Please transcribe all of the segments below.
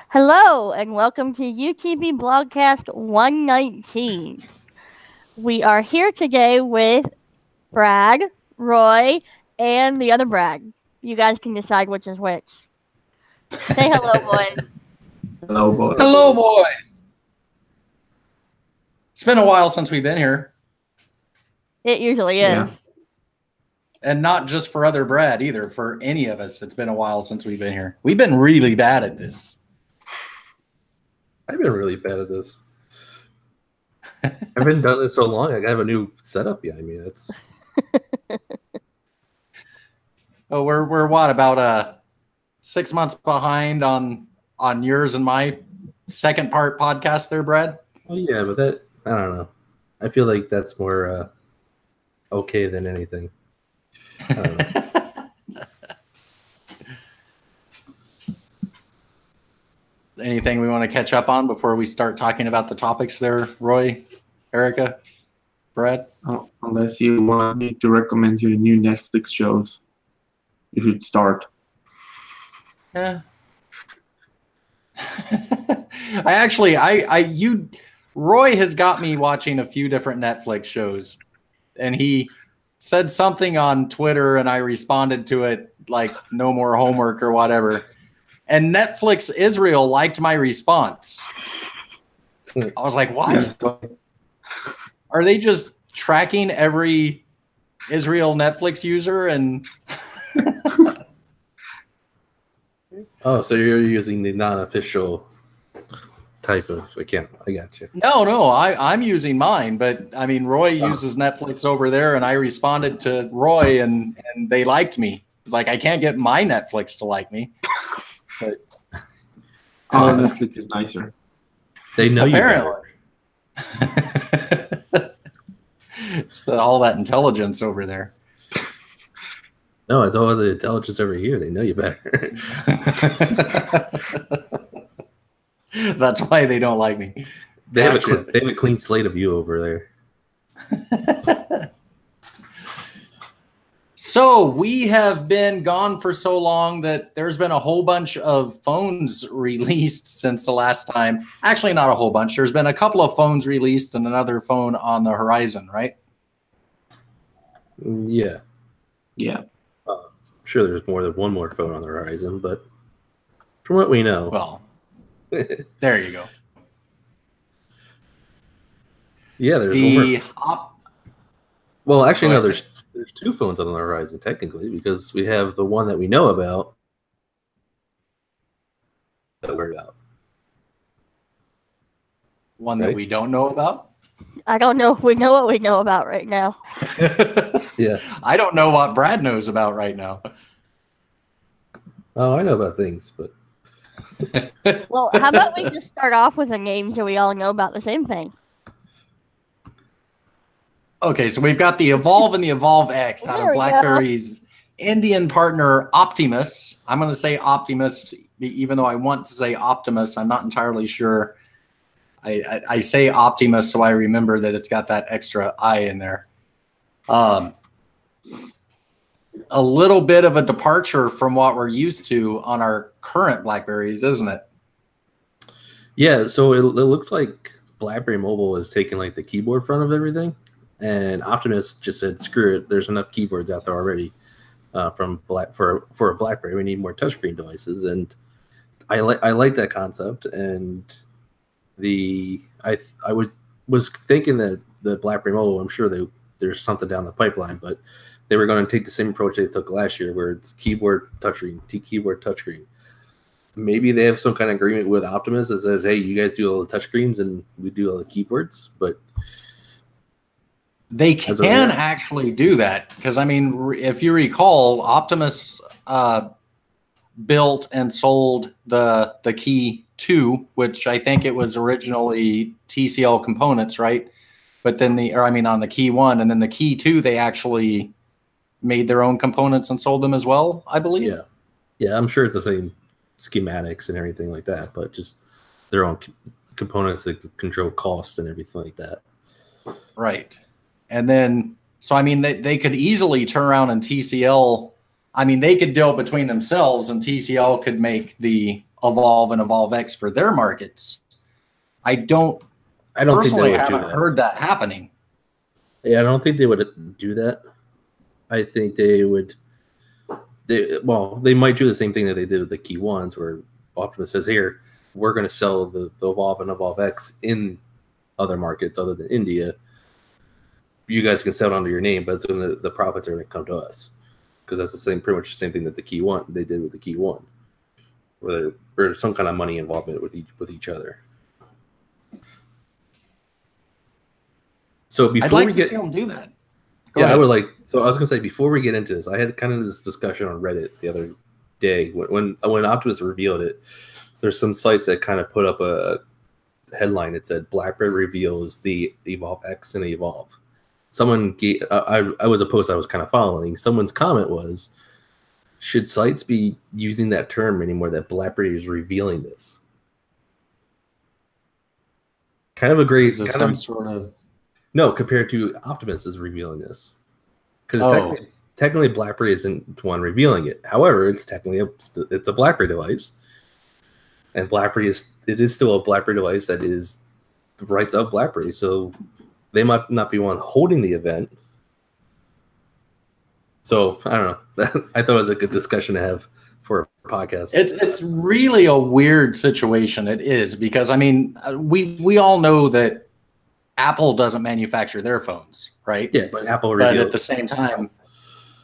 Hello, and welcome to UTB Blogcast 119. We are here today with Brad, Roy, and the other Brad. You guys can decide which is which. Say hello, boys. Hello, boys. Hello, boys. It's been a while since we've been here. It usually is. Yeah. And not just for other Brad either. For any of us, it's been a while since we've been here. We've been really bad at this. I've been really bad at this. I haven't done it so long. I have a new setup behind me. That's Oh, we're what, about 6 months behind on yours and my second part podcast there, Brad? oh yeah, but that I don't know. I feel like that's more okay than anything. I don't know. Anything we want to catch up on before we start talking about the topics there, Roy, Erica, Brad? Oh, unless you want me to recommend you new Netflix shows, you should start. Yeah. Roy has got me watching a few different Netflix shows, and he said something on Twitter, and I responded to it like no more homework or whatever. And Netflix Israel liked my response. I was like, what? Yeah. Are they just tracking every Israel Netflix user? And Oh, so you're using the non-official type of account. I got you. no, I'm using mine, but I mean, Roy uses Netflix over there, and I responded to Roy, and they liked me. It's like, I can't get my Netflix to like me. But Oh, Netflix is nicer. They know apparently. It's all that intelligence over there. you. No, it's all the intelligence over here. They know you better. That's why they don't like me. They have Gotcha. they have a clean slate of you over there. So we have been gone for so long that there's been a whole bunch of phones released since the last time. Actually, not a whole bunch. There's been a couple of phones released and another phone on the horizon, right? Yeah. Yeah. I'm sure there's more than one more phone on the horizon, but from what we know. Well, there you go. Yeah, there's The one more. Well, actually, Go no, ahead. there's two phones on the horizon, technically, because we have the one that we know about that we're about. one that Right. we don't know about. I don't know if we know what we know about right now. Yeah. I don't know what Brad knows about right now. Oh, I know about things, but Well, how about we just start off with a name so we all know about the same thing? Okay, so we've got the Evolve and the Evolve X out There of we go. BlackBerry's Indian partner Optiemus. I'm going to say Optimus, even though I want to say Optimus. I'm not entirely sure. I say Optimus so I remember that it's got that extra I in there. A little bit of a departure from what we're used to on our current BlackBerries, isn't it? yeah. So it looks like BlackBerry Mobile is taking like the keyboard front of everything, and Optimus just said, "Screw it. There's enough keyboards out there already for a BlackBerry. We need more touchscreen devices." And I like that concept. And was thinking that the BlackBerry Mobile, I'm sure there's something down the pipeline, but they were going to take the same approach they took last year, where it's keyboard touchscreen, keyboard touchscreen. Maybe they have some kind of agreement with Optimus that says, "Hey, you guys do all the touchscreens and we do all the keyboards." But They As of can now. actually do that because, I mean, if you recall, Optimus built and sold the Key 2, which I think it was originally TCL components, right? But then on the Key 1, and then the Key 2, they actually made their own components and sold them as well, I believe. yeah, I'm sure it's the same schematics and everything like that, but just their own components that control costs and everything like that. Right. And then, so I mean, they could easily turn around and TCL, I mean, they could deal between themselves and TCL could make the Evolve and Evolve X for their markets. I don't personally haven't heard that happening. Yeah, I don't think they would do that. I think they would. They might do the same thing that they did with the Key Ones, where Optimus says, "Here, we're going to sell the Evolve and Evolve X in other markets other than India. You guys can sell it under your name, but the profits are going to come to us." Because that's pretty much the same thing that the Key One they did with the Key One, where there's some kind of money involvement with each other. So before we get, see them do that. I would like. So I was going to say, before we get into this, I had kind of this discussion on Reddit the other day when Optimus revealed it. There's some sites that kind of put up a headline. It said BlackBerry reveals the Evolve X and Evolve. Someone gave, I was a post I was kind of following. Someone's comment was, should sites be using that term anymore that BlackBerry is revealing this? Kind of a great sort of no, compared to Optimus is revealing this. Because technically BlackBerry isn't the one revealing it. However, it's technically it's a BlackBerry device. And BlackBerry is still a BlackBerry device that is the rights of BlackBerry. So they might not be one holding the event. So I don't know. I thought it was a good discussion to have for a podcast. It's really a weird situation. It is, because I mean, we all know that Apple doesn't manufacture their phones, right? Yeah, but Apple But at the same time,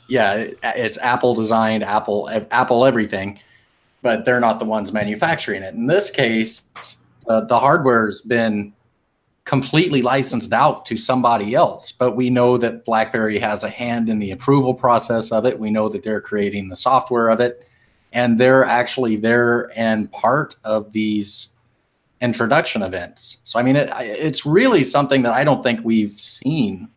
yeah, it's Apple designed, Apple everything, but they're not the ones manufacturing it. In this case, the hardware's been completely licensed out to somebody else, but we know that BlackBerry has a hand in the approval process of it. We know that they're creating the software of it, and they're actually there and part of these introduction events. So I mean, it's really something that I don't think we've seen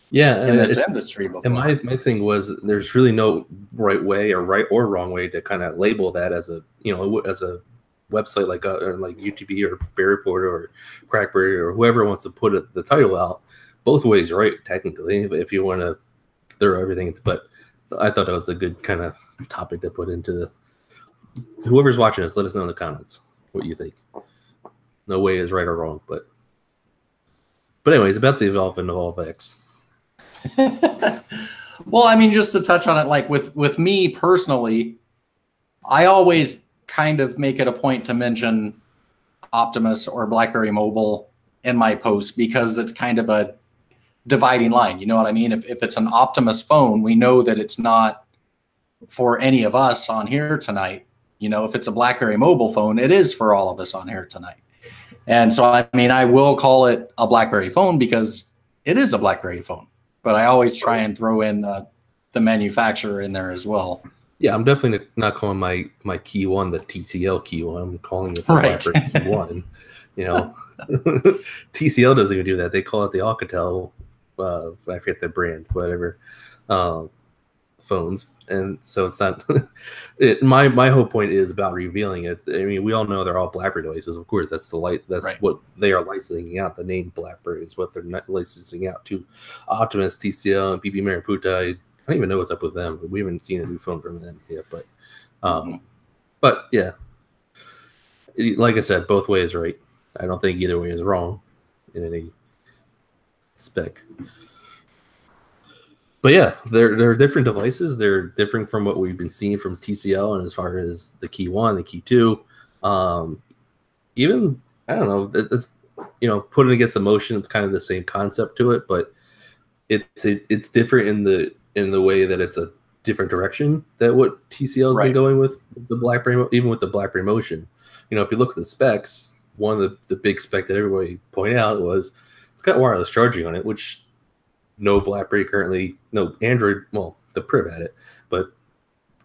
in this industry before. And my thing was, there's really no right way or wrong way to kind of label that as a website like UTB or Bear Report or Crackberry or whoever wants to put the title out. Both ways, right? Technically, if you want to throw everything, but I thought that was a good kind of topic to put into. Whoever's watching us, let us know in the comments what you think. No way is right or wrong, but anyways, about the Evolve and Evolve X. Well, I mean, just to touch on it, like with me personally, I always kind of make it a point to mention Optimus or BlackBerry Mobile in my posts, because it's kind of a dividing line. You know what I mean? If it's an Optimus phone, we know that it's not for any of us on here tonight. You know, if it's a BlackBerry Mobile phone, it is for all of us on here tonight. And so, I mean, I will call it a BlackBerry phone because it is a BlackBerry phone, but I always try and throw in the manufacturer in there as well. Yeah, I'm definitely not calling my Key One the TCL Key One. I'm calling it the BlackBerry Key One. You know, TCL doesn't even do that. They call it the Alcatel. I forget the brand, whatever. Phones, and so it's not. My whole point is about revealing it. I mean, we all know they're all BlackBerry devices. Of course, that's what they are licensing out. The name BlackBerry is what they're not licensing out to Optimus, TCL, and BB Mariputa. I don't even know what's up with them. We haven't seen a new phone from them yet, but yeah, like I said, both ways right. I don't think either way is wrong in any spec. But yeah, they're different devices. They're different from what we've been seeing from TCL, and as far as the Key 1, the Key 2, even I don't know. It's put it against emotion. It's kind of the same concept to it, but it's different in the way that it's a different direction that what TCL's been going with the BlackBerry, even with the BlackBerry Motion. If you look at the specs, one of the big spec that everybody pointed out was it's got wireless charging on it, which no BlackBerry currently, no Android, well, the Priv had it, but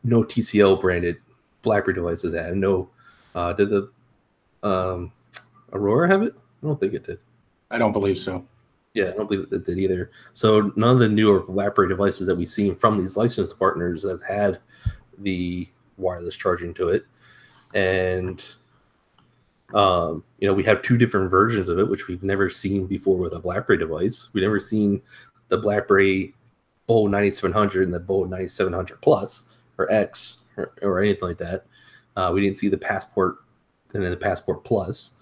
no TCL branded BlackBerry devices had. No, did the Aurora have it? I don't think it did. I don't believe so. Yeah, I don't believe it did either. So none of the newer BlackBerry devices that we've seen from these licensed partners has had the wireless charging to it. And we have two different versions of it, which we've never seen before with a BlackBerry device. We've never seen the BlackBerry Bold 9700 and the Bold 9700 Plus or X or anything like that. We didn't see the Passport and then the Passport Plus.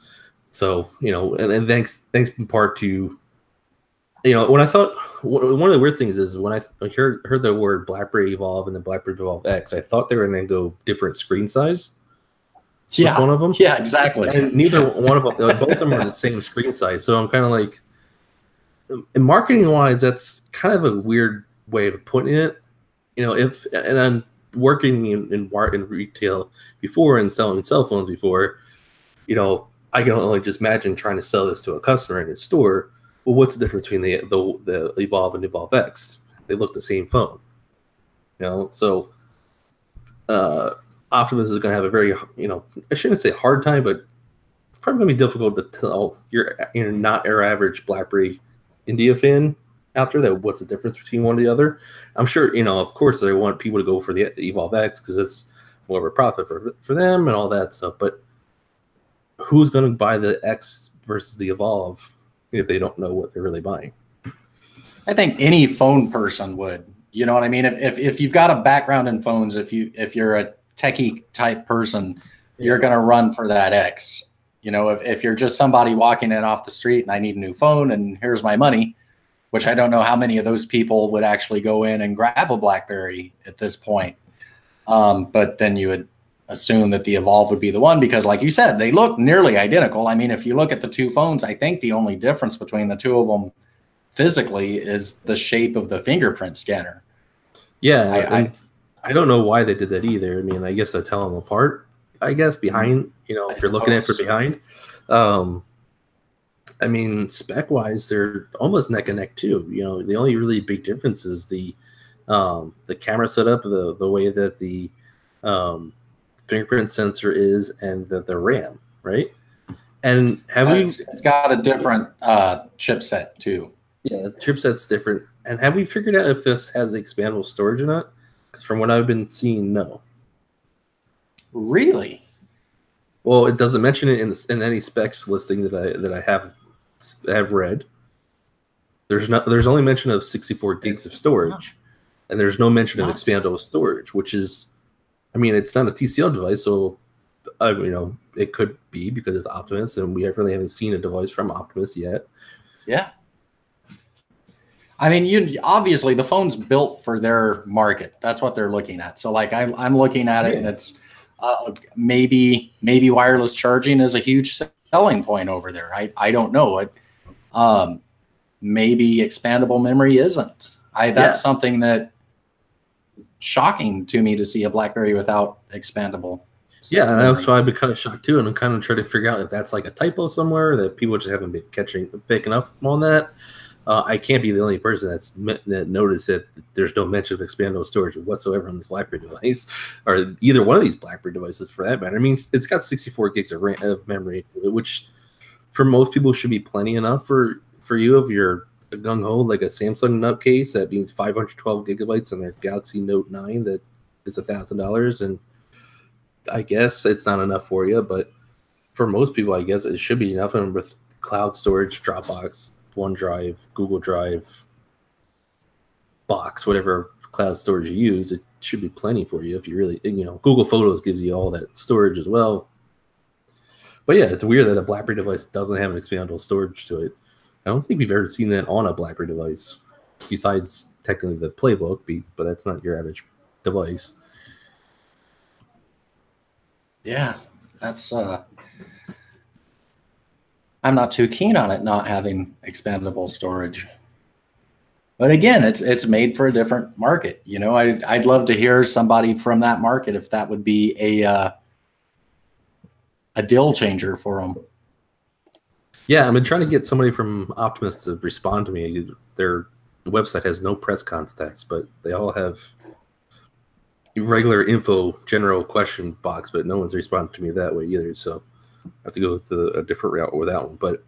So, you know, and thanks in part to, you know, when I thought one of the weird things is when I heard the word BlackBerry Evolve and then BlackBerry Evolve X, I thought they were going to go different screen size. Yeah, with one of them. Yeah, exactly. And neither one of them, both of them are the same screen size. So I'm kind of like, marketing wise, that's kind of a weird way of putting it. You know, and I'm working in retail before and selling cell phones before, you know, I can only just imagine trying to sell this to a customer in a store. Well, what's the difference between the Evolve and Evolve X? They look the same phone, you know. So Optimus is going to have a very, you know, I shouldn't say hard time, but it's probably going to be difficult to tell you're not your average BlackBerry India fan out there that what's the difference between one or the other. I'm sure, you know, of course they want people to go for the Evolve X because it's more of a profit for them and all that stuff. But who's going to buy the X versus the Evolve if they don't know what they're really buying? I think any phone person would. You know what I mean? If you've got a background in phones, if you're a techie type person, you're going to run for that X. You know, if you're just somebody walking in off the street and I need a new phone and here's my money, which I don't know how many of those people would actually go in and grab a BlackBerry at this point. But then you would assume that the Evolve would be the one because, like you said, they look nearly identical. I mean, if you look at the two phones, I think the only difference between the two of them physically is the shape of the fingerprint scanner. Yeah, I don't know why they did that either. I mean, I guess they tell them apart. I guess behind, you know, if you're looking at it from behind. I mean, spec wise, they're almost neck and neck too. You know, the only really big difference is the camera setup, the way that the fingerprint sensor is, and the RAM, right? And it's got a different chipset too. Yeah, the chipset's different. And have we figured out if this has expandable storage or not? Because from what I've been seeing, no. Really? Well, it doesn't mention it in any specs listing that I have read. There's only mention of 64 gigs of storage, and there's no mention of expandable storage, which is, I mean, it's not a TCL device, so you know, it could be because it's Optimus, and we really haven't seen a device from Optimus yet. Yeah. I mean, obviously the phone's built for their market. That's what they're looking at. So, like, I'm looking at it, and it's maybe wireless charging is a huge selling point over there. I don't know it. Maybe expandable memory isn't. That's something that shocking to me to see a BlackBerry without expandable. Yeah, and that's why I've been kind of shocked too, and I'm kind of trying to figure out if that's like a typo somewhere that people just haven't been picking up on that. I can't be the only person that noticed that there's no mention of expandable storage whatsoever on this BlackBerry device, or either one of these BlackBerry devices for that matter. I mean, it's got 64 gigs of memory, which for most people should be plenty enough for you if you're a gung-ho like a Samsung nutcase that means 512 gigabytes on their Galaxy Note 9 that is $1,000, and I guess it's not enough for you, but for most people, I guess it should be enough. And with cloud storage, Dropbox, OneDrive, Google Drive, Box, whatever cloud storage you use, it should be plenty for you if you really, you know, Google Photos gives you all that storage as well. But yeah, it's weird that a BlackBerry device doesn't have an expandable storage to it. I don't think we've ever seen that on a BlackBerry device, besides technically the Playbook, but that's not your average device. Yeah, that's I'm not too keen on it not having expandable storage. But again, it's made for a different market. You know, I'd love to hear somebody from that market if that would be a deal changer for them. Yeah, I've been trying to get somebody from Optimus to respond to me. Their website has no press contacts, but they all have regular info general question box, but no one's responded to me that way either. So I have to go with a different route with that one. But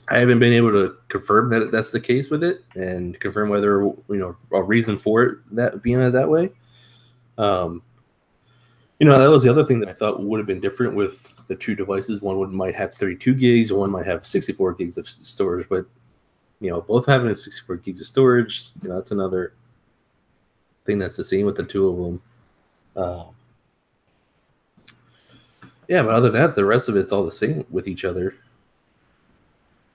I haven't been able to confirm that that's the case with it and confirm whether, you know, a reason for it that being that way. You know, that was the other thing that I thought would have been different with the two devices. One might have 32 gigs, and one might have 64 gigs of storage. But, you know, both having 64 gigs of storage, you know, that's another thing that's the same with the two of them. Yeah, but other than that, the rest of it's all the same with each other.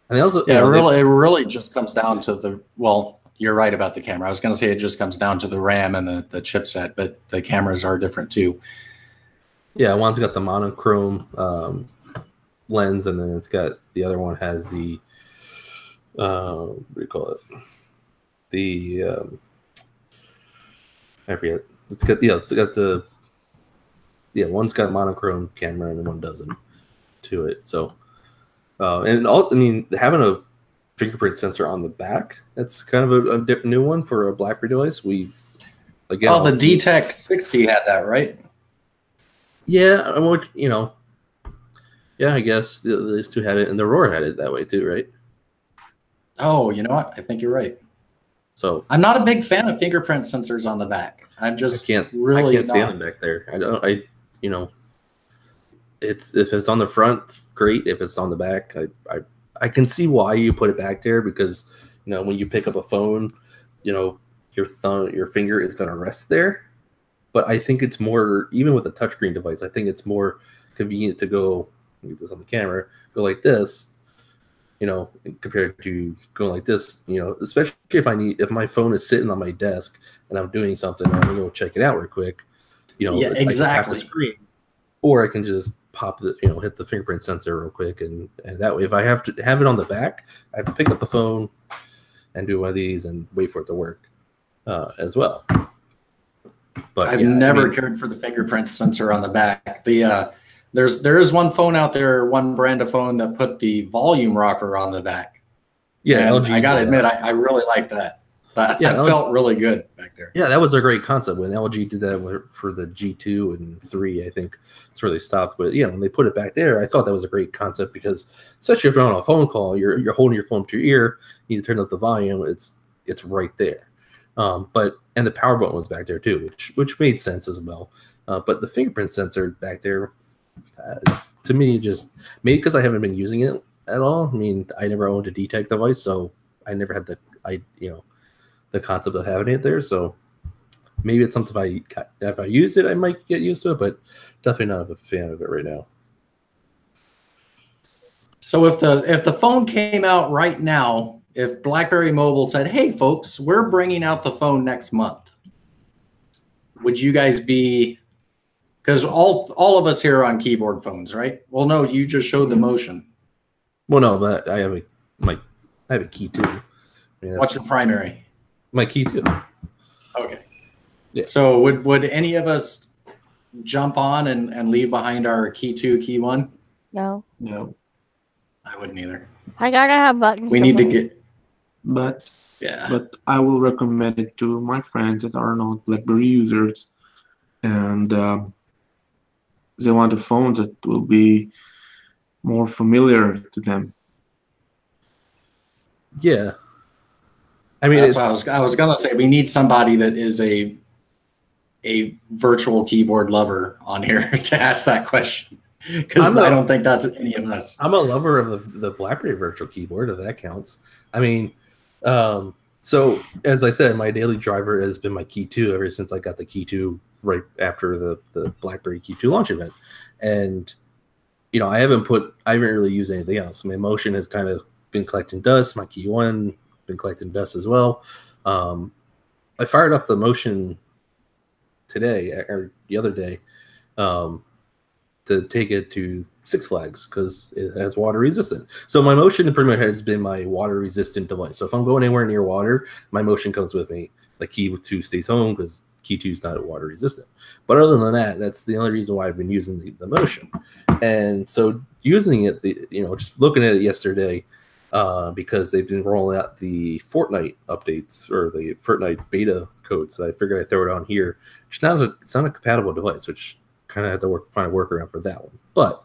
And they also, Yeah, it really just comes down to the, well, you're right about the camera. I was going to say it just comes down to the RAM and the chipset, but the cameras are different too. Yeah, one's got the monochrome lens, and then it's got the other one has the what do you call it? The I forget. It's got the one's got a monochrome camera and one doesn't to it. So and all, I mean, having a fingerprint sensor on the back, that's kind of a new one for a BlackBerry device. We again, the D-Tech 60 had that, right? Yeah, yeah, I guess these two had it, and the Aurora had it that way too, right? Oh, you know what? I think you're right. So I'm not a big fan of fingerprint sensors on the back. I'm just I can't stand them back there. It's, if it's on the front, great. If it's on the back, I can see why you put it back there, because when you pick up a phone, your finger is going to rest there. But I think it's more, even with a touchscreen device, I think it's more convenient to go, get this on the camera, go like this, compared to going like this, especially if my phone is sitting on my desk and I'm doing something, I'm going to go check it out real quick. Yeah, exactly. I can tap the screen, or I can just pop hit the fingerprint sensor real quick, and that way, if I have to have it on the back, I have to pick up the phone and do one of these and wait for it to work as well. But I've never cared for the fingerprint sensor on the back. There is one phone out there, one brand of phone that put the volume rocker on the back. Yeah, LG, I gotta admit, I really like that. That felt really good back there. Yeah, that was a great concept when LG did that for the G2 and 3. I think that's where they stopped. But when they put it back there, I thought that was a great concept, because especially if you're on a phone call, you're holding your phone to your ear, you need to turn up the volume. It's right there. And the power button was back there too, which made sense as well. But the fingerprint sensor back there, to me, just maybe because I haven't been using it at all. I mean, I never owned a D-Tech device, so I never had the concept of having it there. So maybe it's something if I used it, I might get used to it, but definitely not a fan of it right now. So if the phone came out right now, if BlackBerry Mobile said, "Hey folks, we're bringing out the phone next month," would you guys be? Because all of us here are on keyboard phones, right? Well, no, you just showed the motion. Well, no, but I have a key too. I mean, what's your primary? My key too. Okay. Yeah. So would any of us jump on and leave behind our key 2, key 1? No. I wouldn't either. I gotta have buttons. We need to get. But I will recommend it to my friends that are not BlackBerry users, and they want a phone that will be more familiar to them. Yeah. I mean, that's what I was gonna say. We need somebody that is a virtual keyboard lover on here to ask that question, because I don't think that's any of us. I'm a lover of the BlackBerry virtual keyboard, if that counts. I mean, so as I said, my daily driver has been my Key 2 ever since I got the Key 2 right after the BlackBerry Key 2 launch event, and I haven't really used anything else. My Motion has kind of been collecting dust. My Key 1 been collecting dust as well. I fired up the Motion today or the other day to take it to Six Flags because it has water resistant. So my Motion pretty much has been my water resistant device. So if I'm going anywhere near water, my Motion comes with me. The Key 2 stays home because Key 2 is not water resistant. But other than that, that's the only reason why I've been using the Motion. And so using it, just looking at it yesterday, because they've been rolling out the Fortnite updates or the Fortnite beta code. So I figured I'd throw it on here. It's not a compatible device, which kind of had to find a workaround for that one. But,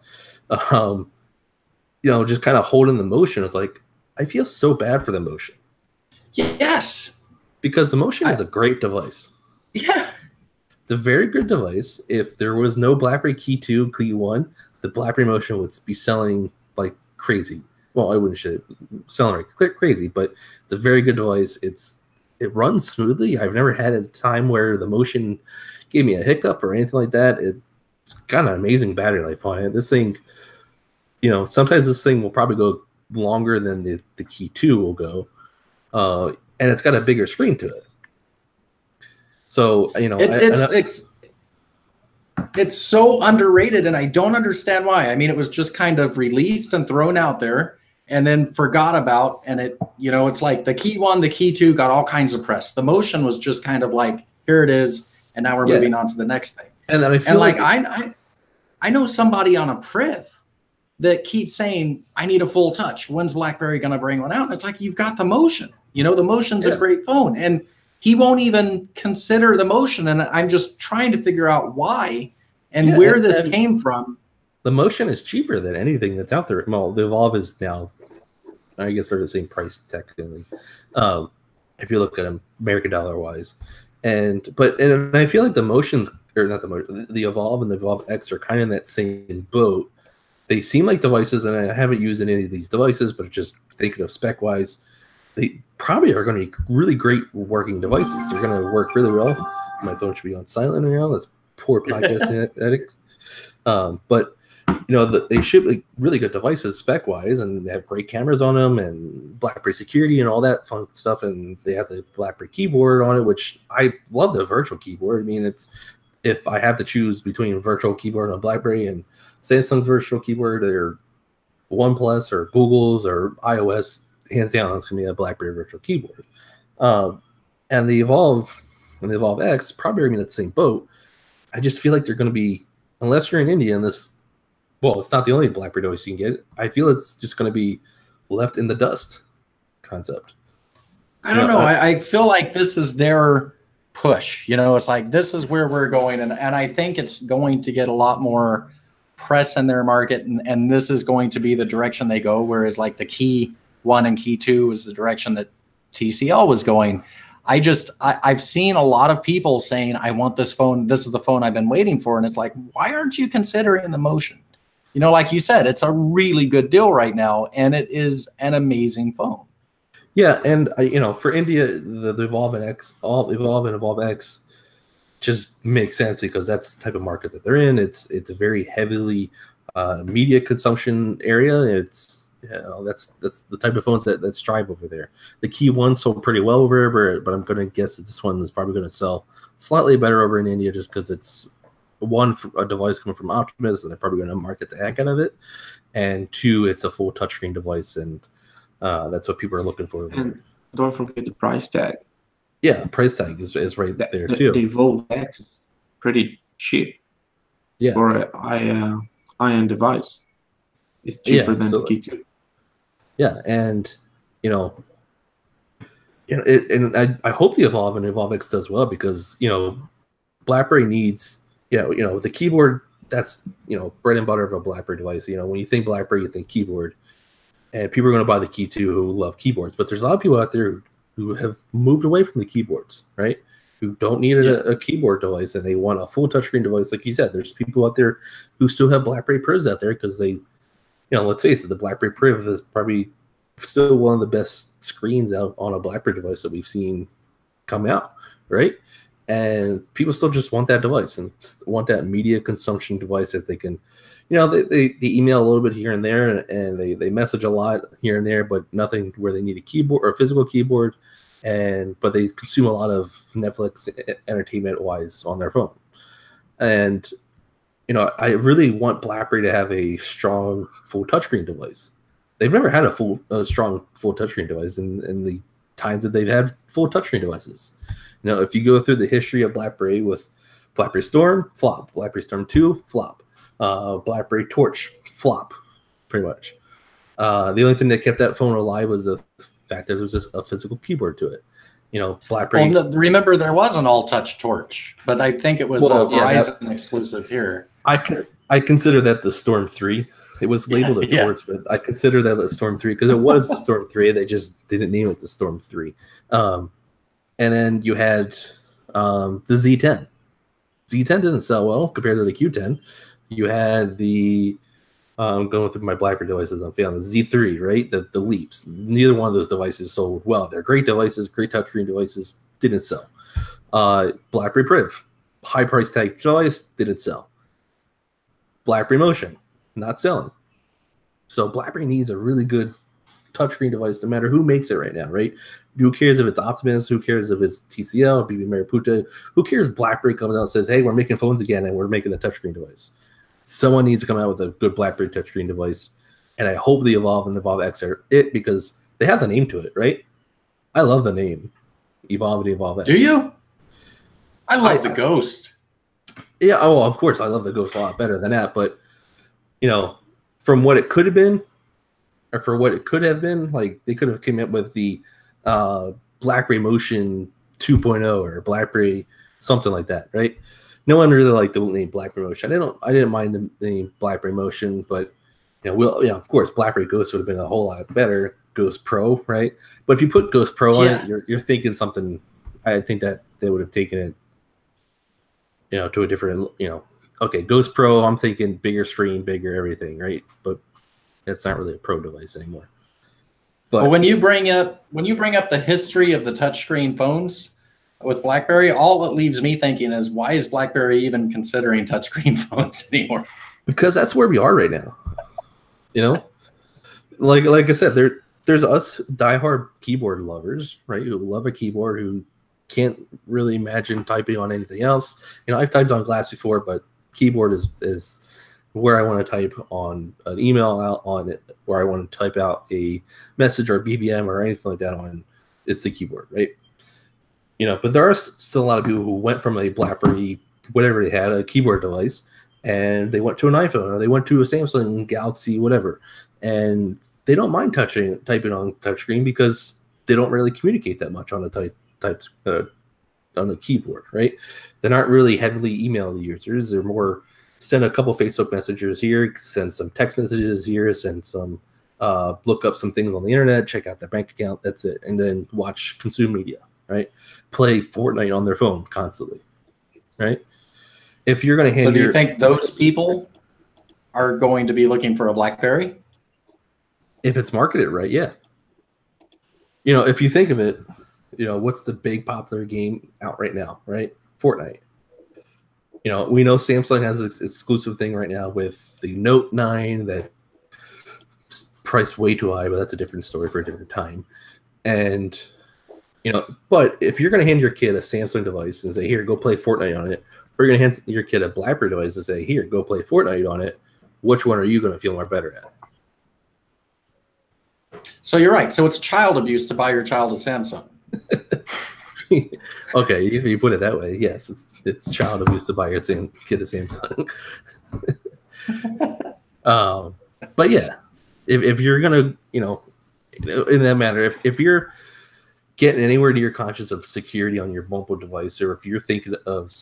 just kind of holding the Motion, it's like, I feel so bad for the Motion. Yes. Because the Motion is a great device. Yeah. It's a very good device. If there was no BlackBerry Key 2, Key 1, the BlackBerry Motion would be selling like crazy. Well, I wouldn't say selling like crazy, but it's a very good device. It runs smoothly. I've never had a time where the Motion gave me a hiccup or anything like that. It's it's got an amazing battery life on it. This thing, sometimes this thing will probably go longer than the Key 2 will go, and it's got a bigger screen to it. So it's so underrated, and I don't understand why. I mean, it was just kind of released and thrown out there and then forgot about, and it's like the Key 1, the Key 2 got all kinds of press. The Motion was just kind of like, here it is, and now we're moving on to the next thing. And I feel I know somebody on a Priv that keeps saying, I need a full touch. When's BlackBerry going to bring one out? And it's like, you've got the Motion. The Motion's a great phone. And he won't even consider the Motion. And I'm just trying to figure out why and where this came from. The Motion is cheaper than anything that's out there. Well, the Evolve is now, I guess, they're the same price technically, if you look at them American dollar wise. And I feel like the Motions, or not the Motion, the Evolve and the Evolve X are kind of in that same boat. They seem like devices, and I haven't used any of these devices, but just thinking of spec wise, they probably are going to be really great working devices. They're going to work really well. My phone should be on silent right now. That's poor podcast ethics. But they ship like really good devices spec wise, and they have great cameras on them and BlackBerry security and all that fun stuff. And they have the BlackBerry keyboard on it, which I love the virtual keyboard. I mean, if I have to choose between a virtual keyboard on BlackBerry and Samsung's virtual keyboard, or OnePlus or Google's or iOS, hands down, it's going to be a BlackBerry virtual keyboard. And the Evolve and the Evolve X probably are going to be in the same boat. I just feel like they're going to be, unless you're in India and it's not the only BlackBerry device you can get. I feel it's just going to be left in the dust concept. I don't know. I feel like this is their push. It's like, this is where we're going. And I think it's going to get a lot more press in their market. And this is going to be the direction they go. Whereas like the Key 1 and Key 2 is the direction that TCL was going. I've seen a lot of people saying, I want this phone. This is the phone I've been waiting for. And it's like, why aren't you considering the Motion? Like you said, it's a really good deal right now, and it is an amazing phone. Yeah, and for India, the Evolve and Evolve X just makes sense because that's the type of market that they're in. It's a very heavily media consumption area. It's that's the type of phones that strive over there. The Key 1 sold pretty well over there, but I'm going to guess that this one is probably going to sell slightly better over in India just because it's a device coming from Optiemus, and they're probably going to market the heck out of it. And 2, it's a full touchscreen device, and that's what people are looking for. And don't forget the price tag. Yeah, price tag is right there too. The Evolve X is pretty cheap. Yeah, for an high-end device. It's cheaper than the Key 2. Yeah, and I hope the Evolve and Evolve X does well because BlackBerry needs. The keyboard, that's, bread and butter of a BlackBerry device. When you think BlackBerry, you think keyboard. And people are going to buy the Key 2 who love keyboards. But there's a lot of people out there who have moved away from the keyboards, right? Who don't need a keyboard device, and they want a full touchscreen device. Like you said, there's people out there who still have BlackBerry Privs out there because they, let's face it, the BlackBerry Priv is probably still one of the best screens out on a BlackBerry device that we've seen come out, right? And people still just want that device and want that media consumption device that they can, they email a little bit here and there, and they message a lot here and there, but nothing where they need a keyboard or a physical keyboard. But they consume a lot of Netflix entertainment wise on their phone. And, I really want BlackBerry to have a strong full touchscreen device. They've never had a strong full touchscreen device in the times that they've had full touchscreen devices. If you go through the history of BlackBerry with BlackBerry Storm, flop. BlackBerry Storm 2, flop. BlackBerry Torch, flop, pretty much. The only thing that kept that phone alive was the fact that there was just a physical keyboard to it. BlackBerry. Well, remember, there was an all-touch Torch, but I think it was a Verizon exclusive here. I consider that the Storm 3. It was labeled a Torch, but I consider that a Storm 3 because it was the Storm 3. They just didn't name it the Storm 3. And then you had the Z10. Z10 didn't sell well compared to the Q10. You had the I'm going through my BlackBerry devices. I'm failing the Z3, right? The Leaps. Neither one of those devices sold well. They're great devices, great touchscreen devices. Didn't sell. BlackBerry Priv, high price tag device, didn't sell. BlackBerry Motion, not selling. So BlackBerry needs a really good touchscreen device, no matter who makes it right now, right? Who cares if it's Optiemus? Who cares if it's TCL, BB Mariputa? Who cares? BlackBerry comes out and says, "Hey, we're making phones again, and we're making a touchscreen device." Someone needs to come out with a good BlackBerry touchscreen device, and I hope the Evolve and the Evolve X are it, because they have the name to it, right? I love the name, Evolve and Evolve X. Do you? I love the Ghost. Yeah, oh, of course, I love the Ghost a lot better than that, but from what it could have been, or for what it could have been, like they could have came up with the BlackBerry Motion 2.0 or BlackBerry something like that, right? No one really liked the name BlackBerry Motion. I didn't mind the name BlackBerry Motion, but of course, BlackBerry Ghost would have been a whole lot better. Ghost Pro, right? But if you put Ghost Pro on it, you're thinking something. I think that they would have taken it, to a different, okay, Ghost Pro, I'm thinking bigger screen, bigger everything, right? But it's not really a pro device anymore. But when you bring up the history of the touchscreen phones with BlackBerry, all it leaves me thinking is, why is BlackBerry even considering touchscreen phones anymore? Because that's where we are right now. Like I said, there's us diehard keyboard lovers, right? Who love a keyboard, who can't really imagine typing on anything else. I've typed on glass before, but keyboard is where I want to type on an email out on it, where I want to type out a message or BBM or anything like that on. It's the keyboard, right? But there are still a lot of people who went from a BlackBerry, whatever they had, a keyboard device, and they went to an iPhone or they went to a Samsung Galaxy, whatever, and they don't mind typing on touchscreen because they don't really communicate that much on on the keyboard, right? They're not really heavily email users. They're more send a couple Facebook messages here, send some text messages here, send some look up some things on the internet, check out their bank account. That's it, and then consume media, right? Play Fortnite on their phone constantly, right? If you're going to do you think those people are going to be looking for a BlackBerry? If it's marketed right, yeah. If you think of it, what's the big popular game out right now, right? Fortnite. We know Samsung has an exclusive thing right now with the Note 9 that priced way too high, but that's a different story for a different time. And, but if you're going to hand your kid a Samsung device and say, here, go play Fortnite on it, or you're going to hand your kid a BlackBerry device and say, here, go play Fortnite on it, which one are you going to feel more better at? So you're right. So it's child abuse to buy your child a Samsung. Okay, if you put it that way, yes, it's child abuse to buy your kid a Samsung. But yeah, if you're gonna, in that matter, if you're getting anywhere near conscious of security on your mobile device, or if you're thinking of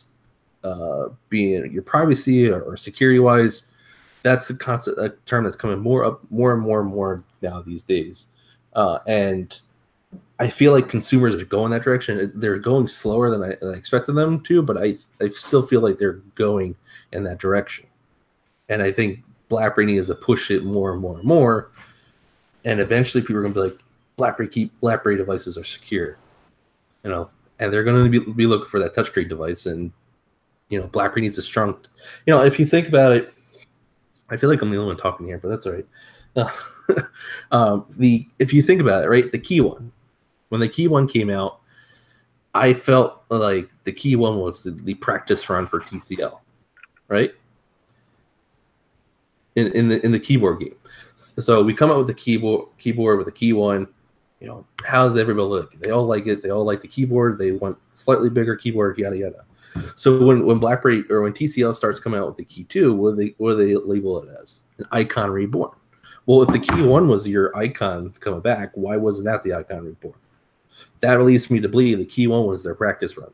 being your privacy or security wise, that's a term that's coming more and more now these days, and I feel like consumers are going that direction. They're going slower than I expected them to, but I still feel like they're going in that direction. And I think BlackBerry needs to push it more and more and more. And eventually people are going to be like, BlackBerry devices are secure, and they're going to be looking for that touchscreen device. And, BlackBerry needs a strong, if you think about it, I feel like I'm the only one talking here, but that's all right. If you think about it, right, the Key One. When the Key One came out, I felt like the Key One was the practice run for TCL, right? In the keyboard game. So we come out with the keyboard with the Key One. How does everybody look? They all like it. They all like the keyboard. They want slightly bigger keyboard, yada yada. So when BlackBerry or when TCL starts coming out with the Key 2, what do they label it as? An icon reborn. Well, if the Key 1 was your icon coming back, why wasn't that the icon reborn? That leads me to believe the Key 1 was their practice run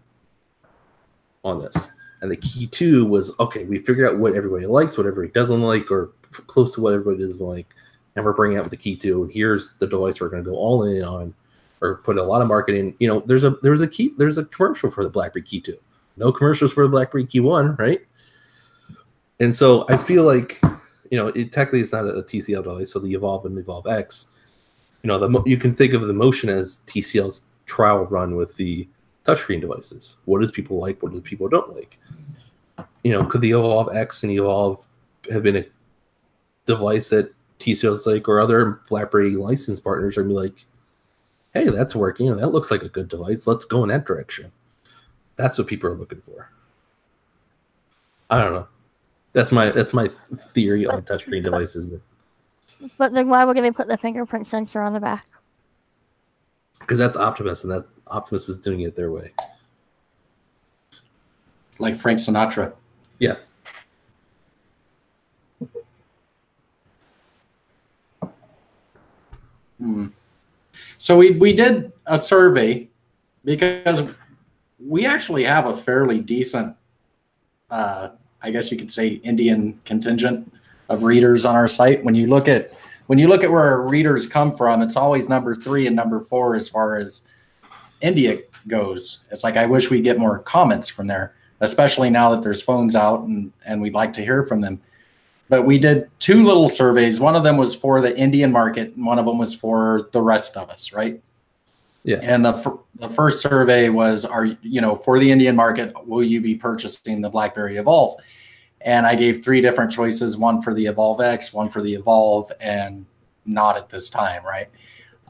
on this. And the Key 2 was, okay, we figured out what everybody likes, what everybody doesn't like, or close to what everybody doesn't like, and we're bringing out with the Key 2, and here's the device we're going to go all in on, or put a lot of marketing. There's a commercial for the BlackBerry Key 2. No commercials for the BlackBerry Key 1, right? And so I feel like, technically it's not a TCL device, so the Evolve and the Evolve X, you can think of the Motion as TCL's trial run with the touchscreen devices. What does people like? What do people don't like? Could the Evolve X and Evolve have been a device that TCL's like, or other BlackBerry license partners are gonna be like, hey, that's working, and that looks like a good device. Let's go in that direction. That's what people are looking for. I don't know. That's my theory on touchscreen devices. But then why would they put the fingerprint sensor on the back? Because that's Optimus, and that's Optimus is doing it their way. Like Frank Sinatra. Yeah. So we did a survey because we actually have a fairly decent, I guess you could say, Indian contingent of readers on our site. When you look at where our readers come from, it's always number 3 and number 4 as far as India goes. It's like I wish we'd get more comments from there, especially now that there's phones out and we'd like to hear from them. But we did 2 little surveys. One of them was for the Indian market, and one of them was for the rest of us, right? Yeah. And the first survey was, for the Indian market, will you be purchasing the BlackBerry Evolve? And I gave 3 different choices, one for the Evolve X, one for the Evolve, and not at this time, right?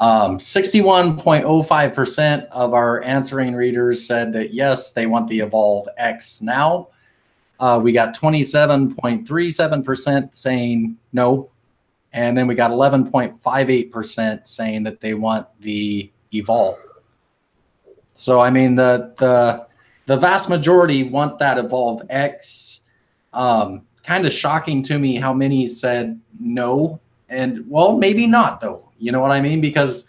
61.05% of our answering readers said that, yes, they want the Evolve X now. We got 27.37% saying no. And then we got 11.58% saying that they want the Evolve. So, I mean, the vast majority want that Evolve X. Kind of shocking to me how many said no. And, well, maybe not, though. You know what I mean? Because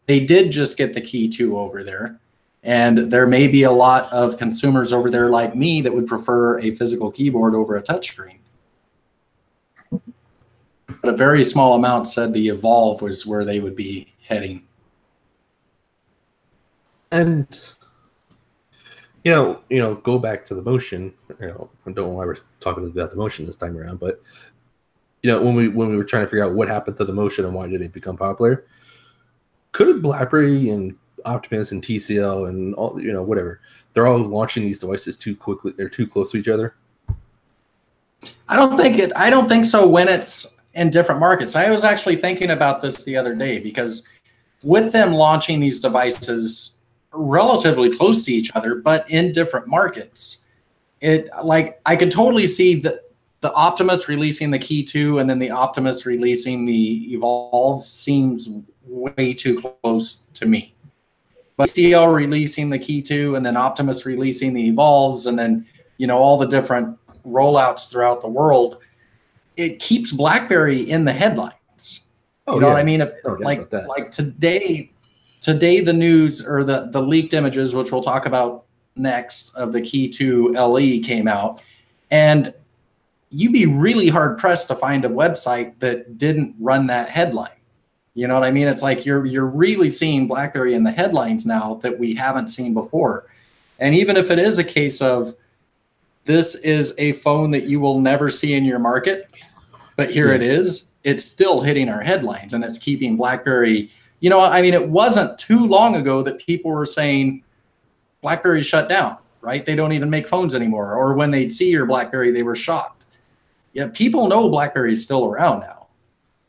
they did just get the Key 2 over there. And there may be a lot of consumers over there like me that would prefer a physical keyboard over a touchscreen. But a very small amount said the Evolve was where they would be heading. And go back to the motion. I don't know why we're talking about the motion this time around, but when we were trying to figure out what happened to the motion and why did it become popular, could BlackBerry and Optiemus and TCL and all whatever, they're all launching these devices too quickly? They're too close to each other. I don't think so when it's in different markets. I was actually thinking about this the other day because with them launching these devices relatively close to each other, but in different markets, I could totally see the Optimus releasing the Key 2 and then the Optimus releasing the Evolve seems way too close to me. But TCL releasing the Key 2 and then Optimus releasing the Evolves and then, all the different rollouts throughout the world, it keeps BlackBerry in the headlines. What I mean? If like today the news or the leaked images, which we'll talk about next, of the Key 2 LE came out, and you'd be really hard pressed to find a website that didn't run that headline. You know what I mean? It's like you're really seeing BlackBerry in the headlines now that we haven't seen before. And even if it is a case of this is a phone that you will never see in your market, but here it is, it's still hitting our headlines and it's keeping BlackBerry. It wasn't too long ago that people were saying BlackBerry shut down, right? They don't even make phones anymore. Or when they'd see your BlackBerry, they were shocked. Yeah, people know BlackBerry is still around now.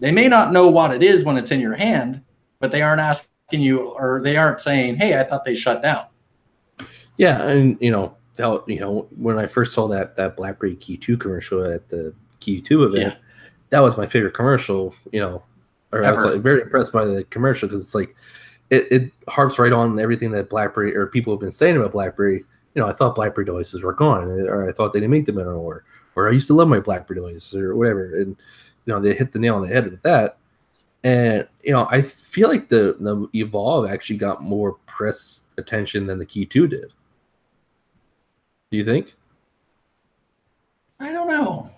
They may not know what it is when it's in your hand, but they aren't asking you, or they aren't saying, hey, I thought they shut down. Yeah, and when I first saw that BlackBerry Key 2 commercial at the Key 2 event, that was my favorite commercial, I was very impressed by the commercial because it's like it harps right on everything that BlackBerry or people have been saying about BlackBerry. I thought BlackBerry devices were gone, or I thought they didn't make them anymore, or I used to love my BlackBerry devices or whatever. And they hit the nail on the head with that. And I feel like the Evolve actually got more press attention than the Key 2 did. Do you think? I don't know.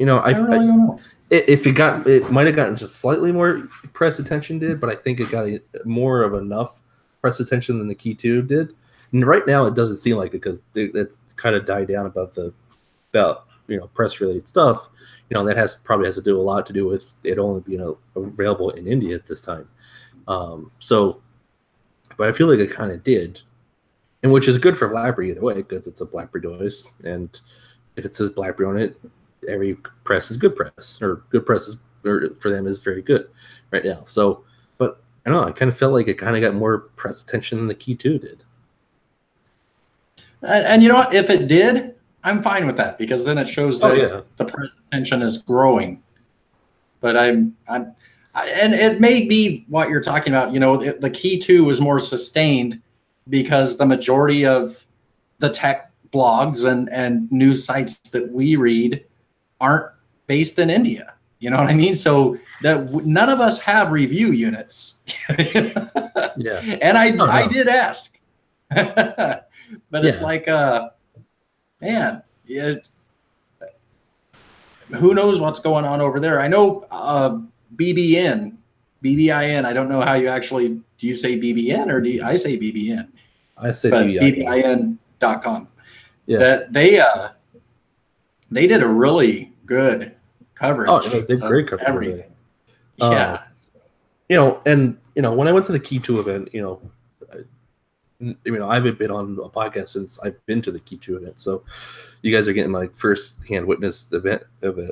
I really don't know. It might have gotten just slightly more press attention but I think it got more of enough press attention than the Key 2 did. And right now it doesn't seem like it because it's kind of died down about press related stuff. That probably has to do a lot to do with it only being available in India at this time. But I feel like it kind of did, and which is good for BlackBerry either way because it's a BlackBerry device, and if it says BlackBerry on it, every press is good press, or good press is, or for them is very good right now. So, but I don't know. I kind of felt like it kind of got more press attention than the Key 2 did. And you know what? If it did, I'm fine with that, because then it shows that the press attention is growing. But and it may be what you're talking about. You know, the Key 2 was more sustained because the majority of the tech blogs and news sites that we read aren't based in India. You know what I mean? So that none of us have review units. Yeah. And I did ask. But it's like, man, who knows what's going on over there? I know BBN. I don't know how you actually, do you say BBN or I say BBN? I say BBIN.com. Yeah. That they did a really good coverage. Oh, they did great coverage. Everything. Yeah. You know, and you know, when I went to the Key 2 event, you know, I haven't been on a podcast since I've been to the Key 2 event. So you guys are getting my first-hand witness event of a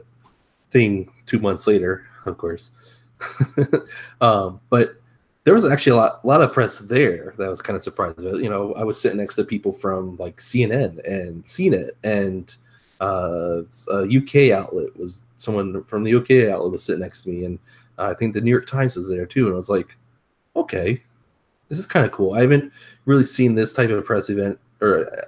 thing 2 months later, of course. But there was actually a lot of press there that I was kind of surprised about. You know, I was sitting next to people from like CNN and CNET, and a UK outlet was someone from the UK outlet was sitting next to me, and I think the New York Times was there too. And I was like, okay, this is kind of cool. I haven't really seen this type of a press event, or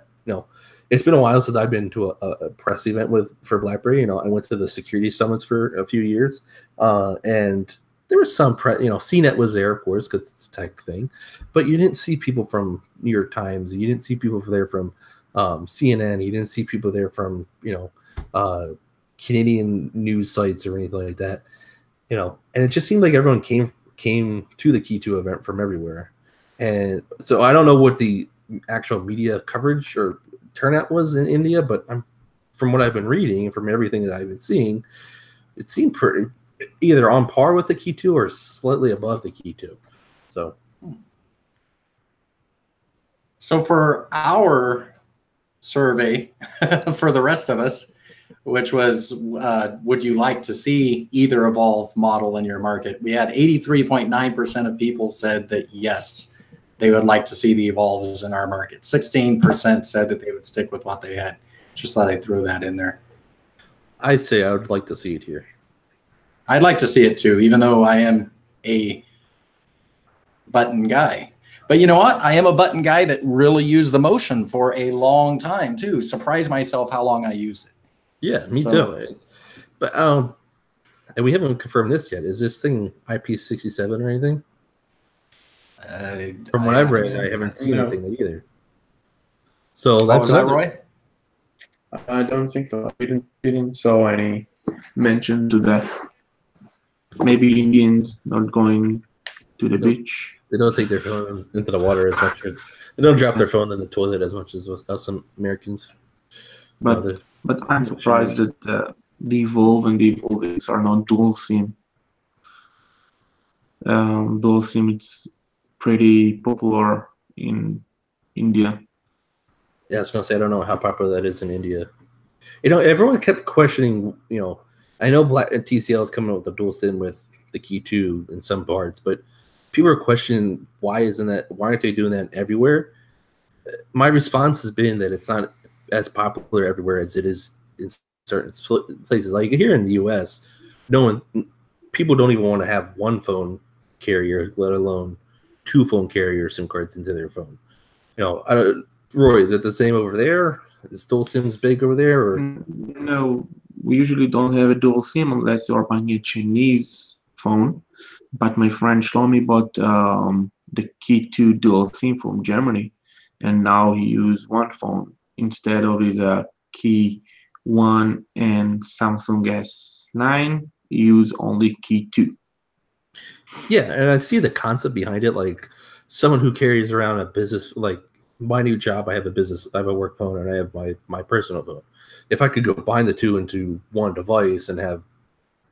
it's been a while since I've been to a press event for BlackBerry. You know, I went to the security summits for a few years, and there was some press. You know, CNET was there, of course, because it's a tech thing, but you didn't see people from New York Times. You didn't see people there from CNN. You didn't see people there from Canadian news sites or anything like that. You know, and it just seemed like everyone came to the Key 2 event from everywhere. And so I don't know what the actual media coverage or turnout was in India, but from what I've been reading and from everything that I've been seeing, it seemed pretty either on par with the Key 2 or slightly above the Key 2. So for our survey for the rest of us, which was, would you like to see either Evolve model in your market? We had 83.9% of people said that yes, they would like to see the Evolves in our market. 16% said that they would stick with what they had. Just thought I'd throw that in there. I say I would like to see it here. I'd like to see it too, even though I am a button guy. But you know what? I am a button guy that really used the motion for a long time too. Surprised myself how long I used it. Yeah, me too. But and we haven't confirmed this yet. Is this thing IP67 or anything? From what I've read, I haven't seen anything either. So that's that, Roy? I don't think so. I didn't saw any mention to that. Maybe Indians not going to the beach. They don't take their phone into the water as much. They don't drop their phone in the toilet as much as us Americans. But I'm surprised that the Evolve and the Evolve X are not dual SIM. Dual SIM, it's pretty popular in India. Yeah, I was gonna say I don't know how popular that is in India. You know, everyone kept questioning. You know, I know TCL is coming up with a dual SIM with the Key 2 in some parts, but people are questioning why aren't they doing that everywhere? My response has been that it's not as popular everywhere as it is in certain places. Like here in the U.S., people don't even want to have one phone carrier, let alone two phone carrier SIM cards into their phone. You know, Roy, is it the same over there? Is dual SIMs big over there? Or? No, we usually don't have a dual SIM unless you're buying a Chinese phone. But my friend Shlomi bought the Key 2 dual SIM from Germany, and now he uses one phone instead of his Key 1 and Samsung S9. He use only Key 2. Yeah, and I see the concept behind it. Like someone who carries around a business, like my new job, I have a work phone and I have my personal phone. If I could combine the two into one device and have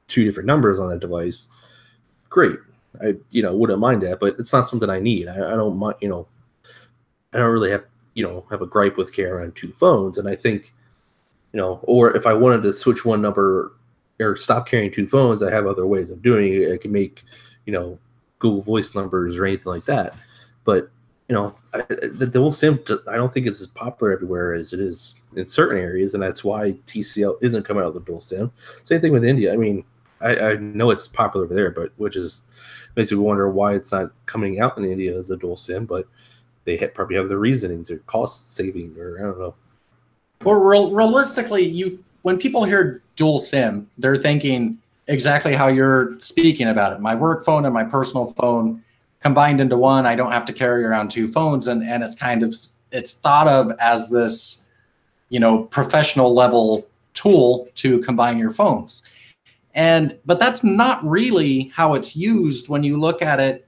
two different numbers on that device, great. I wouldn't mind that, but it's not something I need. I don't mind. I don't really have a gripe with carrying around two phones. And I think or if I wanted to switch one number or stop carrying two phones, I have other ways of doing it. I can make, Google Voice numbers or anything like that. But, the dual SIM, I don't think it's as popular everywhere as it is in certain areas, and that's why TCL isn't coming out with the dual SIM. Same thing with India. I mean, I know it's popular over there, but which is makes me wonder why it's not coming out in India as a dual SIM, but they probably have the reasonings or cost saving, or I don't know. Well, realistically, when people hear dual SIM, they're thinking exactly how you're speaking about it. My work phone and my personal phone combined into one. I don't have to carry around two phones, and it's thought of as this, professional level tool to combine your phones. But that's not really how it's used when you look at it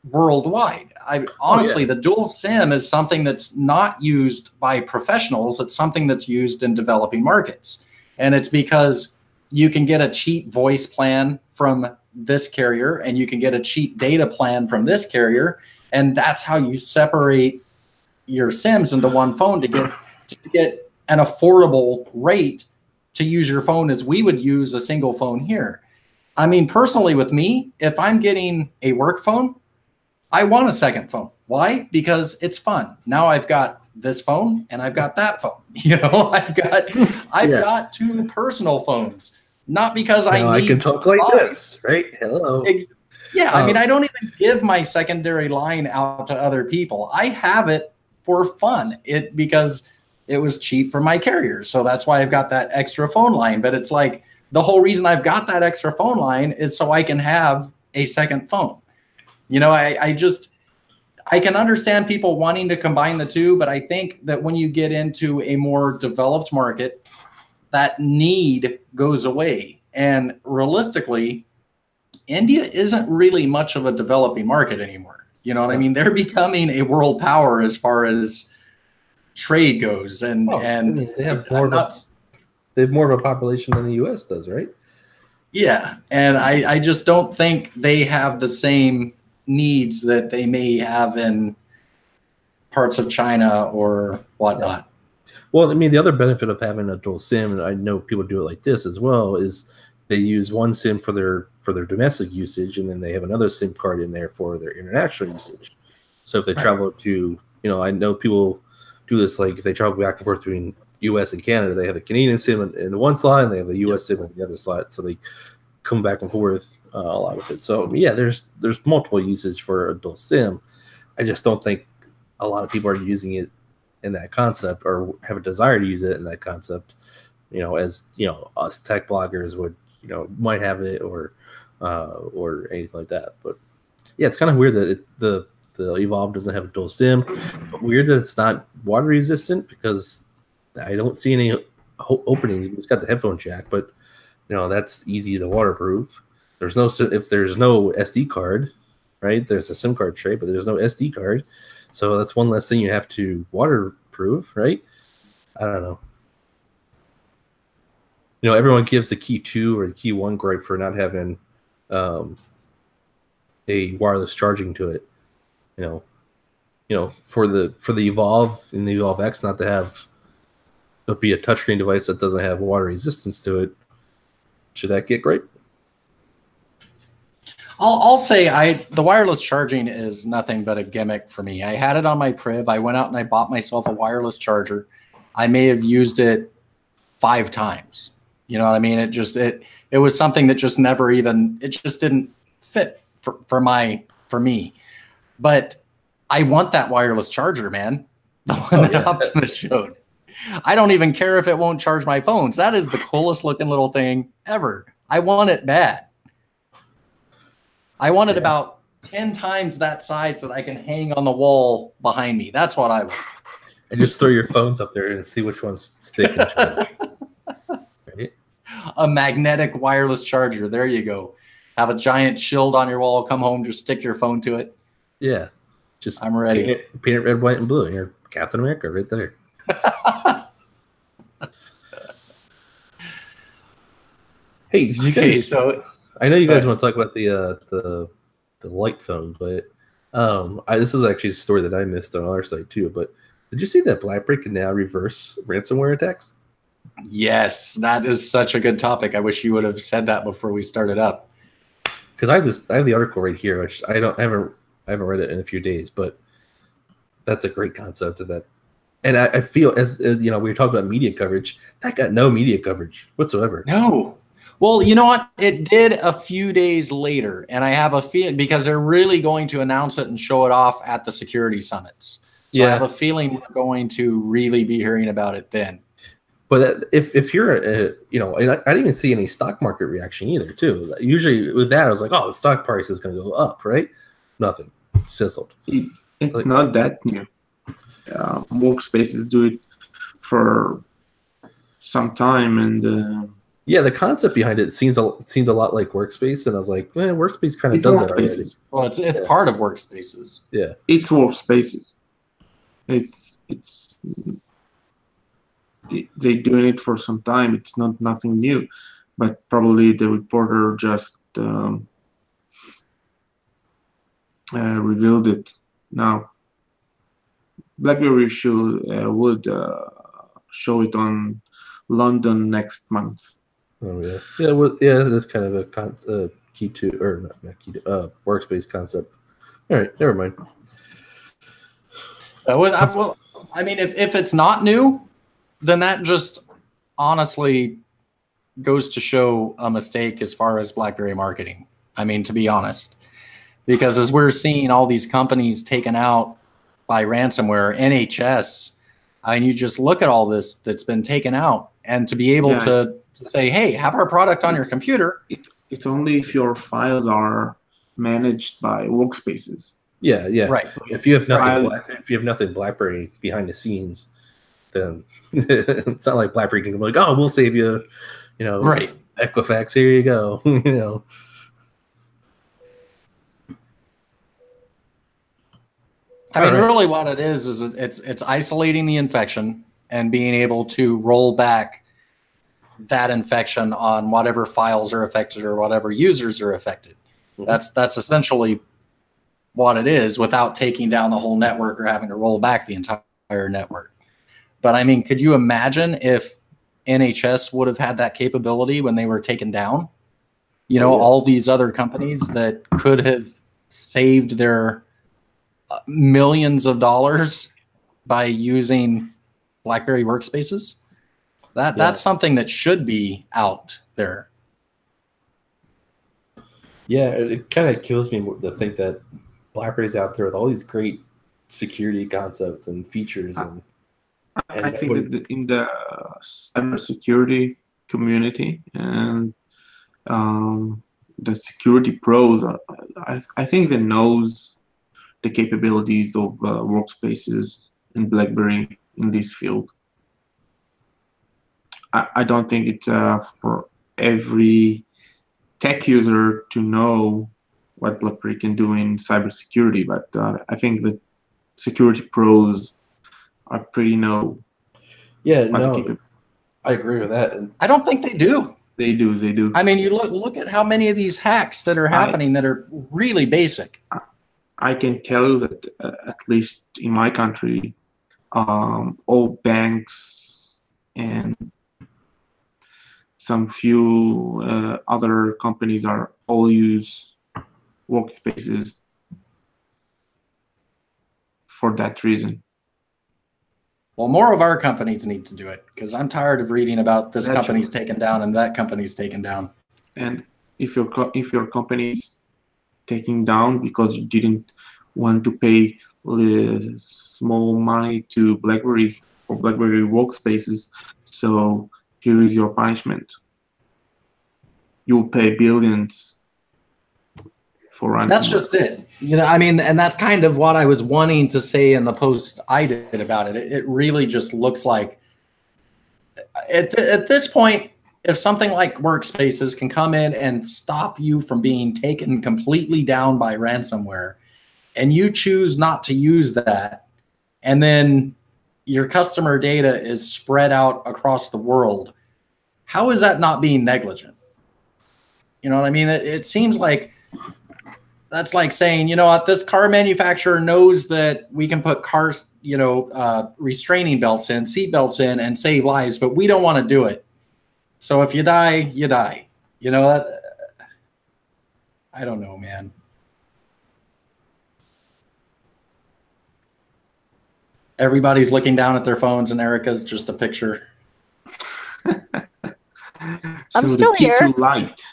worldwide. Honestly, the dual SIM is something that's not used by professionals. It's something that's used in developing markets. And it's because you can get a cheap voice plan from this carrier and you can get a cheap data plan from this carrier. And that's how you separate your SIMs into one phone to get an affordable rate to use your phone as we would use a single phone here. I mean, personally with me, if I'm getting a work phone, I want a second phone. Why? Because it's fun. Now I've got this phone and I've got that phone. I've got two personal phones. Not because I can talk like this, right? Hello. Yeah, I mean, I don't even give my secondary line out to other people. I have it for fun. Because it was cheap for my carrier. So that's why I've got that extra phone line. But it's like the whole reason I've got that extra phone line is so I can have a second phone. I can understand people wanting to combine the two, but I think that when you get into a more developed market, that need goes away. And realistically, India isn't really much of a developing market anymore. You know what I mean? They're becoming a world power as far as trade goes. And they have more of a population than the US does, right? Yeah. And I just don't think they have the same needs that they may have in parts of China or whatnot. Well, I mean, the other benefit of having a dual SIM, and I know people do it like this as well, is they use one SIM for their domestic usage, and then they have another SIM card in there for their international usage. So if they travel to, I know people do this, like if they travel back and forth between US and Canada, they have a Canadian SIM in the one slot and they have a US SIM in the other slot. So they come back and forth a lot with it. So yeah, there's multiple usage for a dual SIM. I just don't think a lot of people are using it in that concept or have a desire to use it in that concept. As us tech bloggers would, might have it or anything like that. But yeah, it's kind of weird that the Evolve doesn't have a dual SIM. It's weird that it's not water resistant because I don't see any openings. It's got the headphone jack, but that's easy to waterproof. If there's no SD card, right? There's a SIM card tray, but there's no SD card, so that's one less thing you have to waterproof, right? I don't know. Everyone gives the Key 2 or the Key 1 gripe for not having a wireless charging to it. For the Evolve and the Evolve X not to have be a touchscreen device that doesn't have water resistance to it, should that get great? I'll say the wireless charging is nothing but a gimmick for me. I had it on my Priv. I went out and I bought myself a wireless charger. I may have used it 5 times. You know what I mean? It was something that just it just didn't fit for me. But I want that wireless charger, man. The one that Optiemus showed. I don't even care if it won't charge my phones. That is the coolest looking little thing ever. I want it bad. I want it about 10 times that size that I can hang on the wall behind me. That's what I want. And just throw your phones up there and see which ones stick and charge. Right? A magnetic wireless charger. There you go. Have a giant shield on your wall. Come home, just stick your phone to it. Yeah. Just I'm ready. Paint it red, white, and blue. You're Captain America right there. Hey, did you guys? So I know you guys want to talk about the light phone, but this is actually a story that I missed on our site too. But did you see that BlackBerry can now reverse ransomware attacks? Yes, that is such a good topic. I wish you would have said that before we started up. Because I have the article right here, which I haven't read it in a few days, but that's a great concept of that. And I feel, as we were talking about media coverage, that got no media coverage whatsoever. No. Well, you know what? It did a few days later, and I have a feeling because they're really going to announce it and show it off at the security summits. So I have a feeling we're going to really be hearing about it then. But if you're, and I didn't even see any stock market reaction either, too. Usually with that, I was like, oh, the stock price is going to go up, right? Nothing. Sizzled. It's not that new. Workspaces do it for some time, and yeah, the concept behind it seems a lot like Workspace, and I was like, Workspace kind of does that already. Well, it's part of Workspaces. Yeah, it's Workspaces. They're doing it for some time. It's nothing new, but probably the reporter just revealed it now. BlackBerry would show it on London next month. Oh yeah, yeah. Well, yeah, that's kind of a key to, or not key to, Workspace concept. All right, never mind. Well, I mean, if it's not new, then that just honestly goes to show a mistake as far as BlackBerry marketing. I mean, to be honest, because as we're seeing all these companies taken out by ransomware, NHS, I mean, you just look at all this that's been taken out, and to be able to say, hey, have our product on your computer. It's only if your files are managed by Workspaces. Yeah, yeah. Right. If you have nothing BlackBerry behind the scenes, then it's not like BlackBerry can be like, oh, we'll save you, right. Equifax, here you go. I mean, really what it is it's isolating the infection and being able to roll back that infection on whatever files are affected or whatever users are affected. Mm-hmm. That's essentially what it is, without taking down the whole network or having to roll back the entire network. But I mean, could you imagine if NHS would have had that capability when they were taken down? All these other companies that could have saved their millions of dollars by using BlackBerry Workspaces. That's something that should be out there. Yeah, it kind of kills me to think that BlackBerry's out there with all these great security concepts and features. I think that in the cybersecurity community and the security pros, I think they knows the capabilities of Workspaces and BlackBerry in this field. I don't think it's for every tech user to know what BlackBerry can do in cybersecurity, but I think that security pros are pretty know. Yeah, no, I agree with that. And I don't think they do. They do. I mean, you look at how many of these hacks that are happening that are really basic. I can tell you that at least in my country, all banks and some few other companies are all use Workspaces for that reason. Well, more of our companies need to do it, because I'm tired of reading about this company's taken down and that company's taken down. And if your company's taking down because you didn't want to pay the small money to BlackBerry for BlackBerry Workspaces, so here is your punishment. You'll pay billions for ransomware. That's just it. I mean, and that's kind of what I was wanting to say in the post I did about it. It really just looks like at this point, if something like Workspaces can come in and stop you from being taken completely down by ransomware, and you choose not to use that, and then your customer data is spread out across the world, how is that not being negligent? You know what I mean? It seems like that's like saying, you know what, this car manufacturer knows that we can put restraining belts in, seat belts in, and save lives, but we don't want to do it. So if you die, you die. I don't know, man. Everybody's looking down at their phones, and Erica's just a picture. I'm So still the here. Key2 Lite.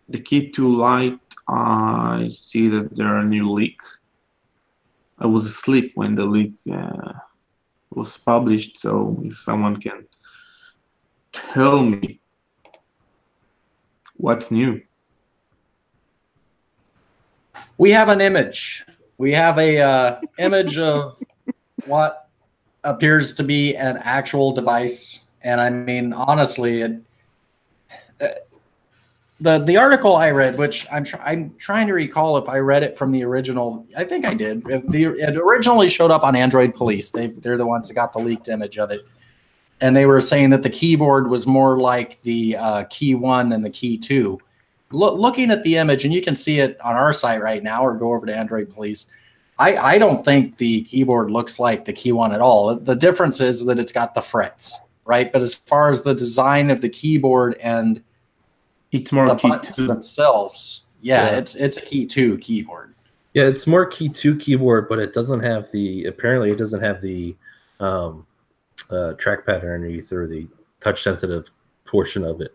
The Key2 Lite, I see that there are a new leak. I was asleep when the leak was published, so if someone can tell me what's new. We have an image. We have a image of what appears to be an actual device, and I mean, honestly, the article I read, which I'm trying to recall if I read it from the original. I think I did. It originally showed up on Android Police. They're the ones that got the leaked image of it, and they were saying that the keyboard was more like the Key 1 than the Key 2. Looking at the image, and you can see it on our site right now, or go over to Android Police. I don't think the keyboard looks like the Key 1 at all. The difference is that it's got the frets, right? But as far as the design of the keyboard and it's more the Key buttons 2 themselves, it's a Key 2 keyboard. Yeah, it's more Key 2 keyboard, but it doesn't have the trackpad underneath, or the touch sensitive portion of it,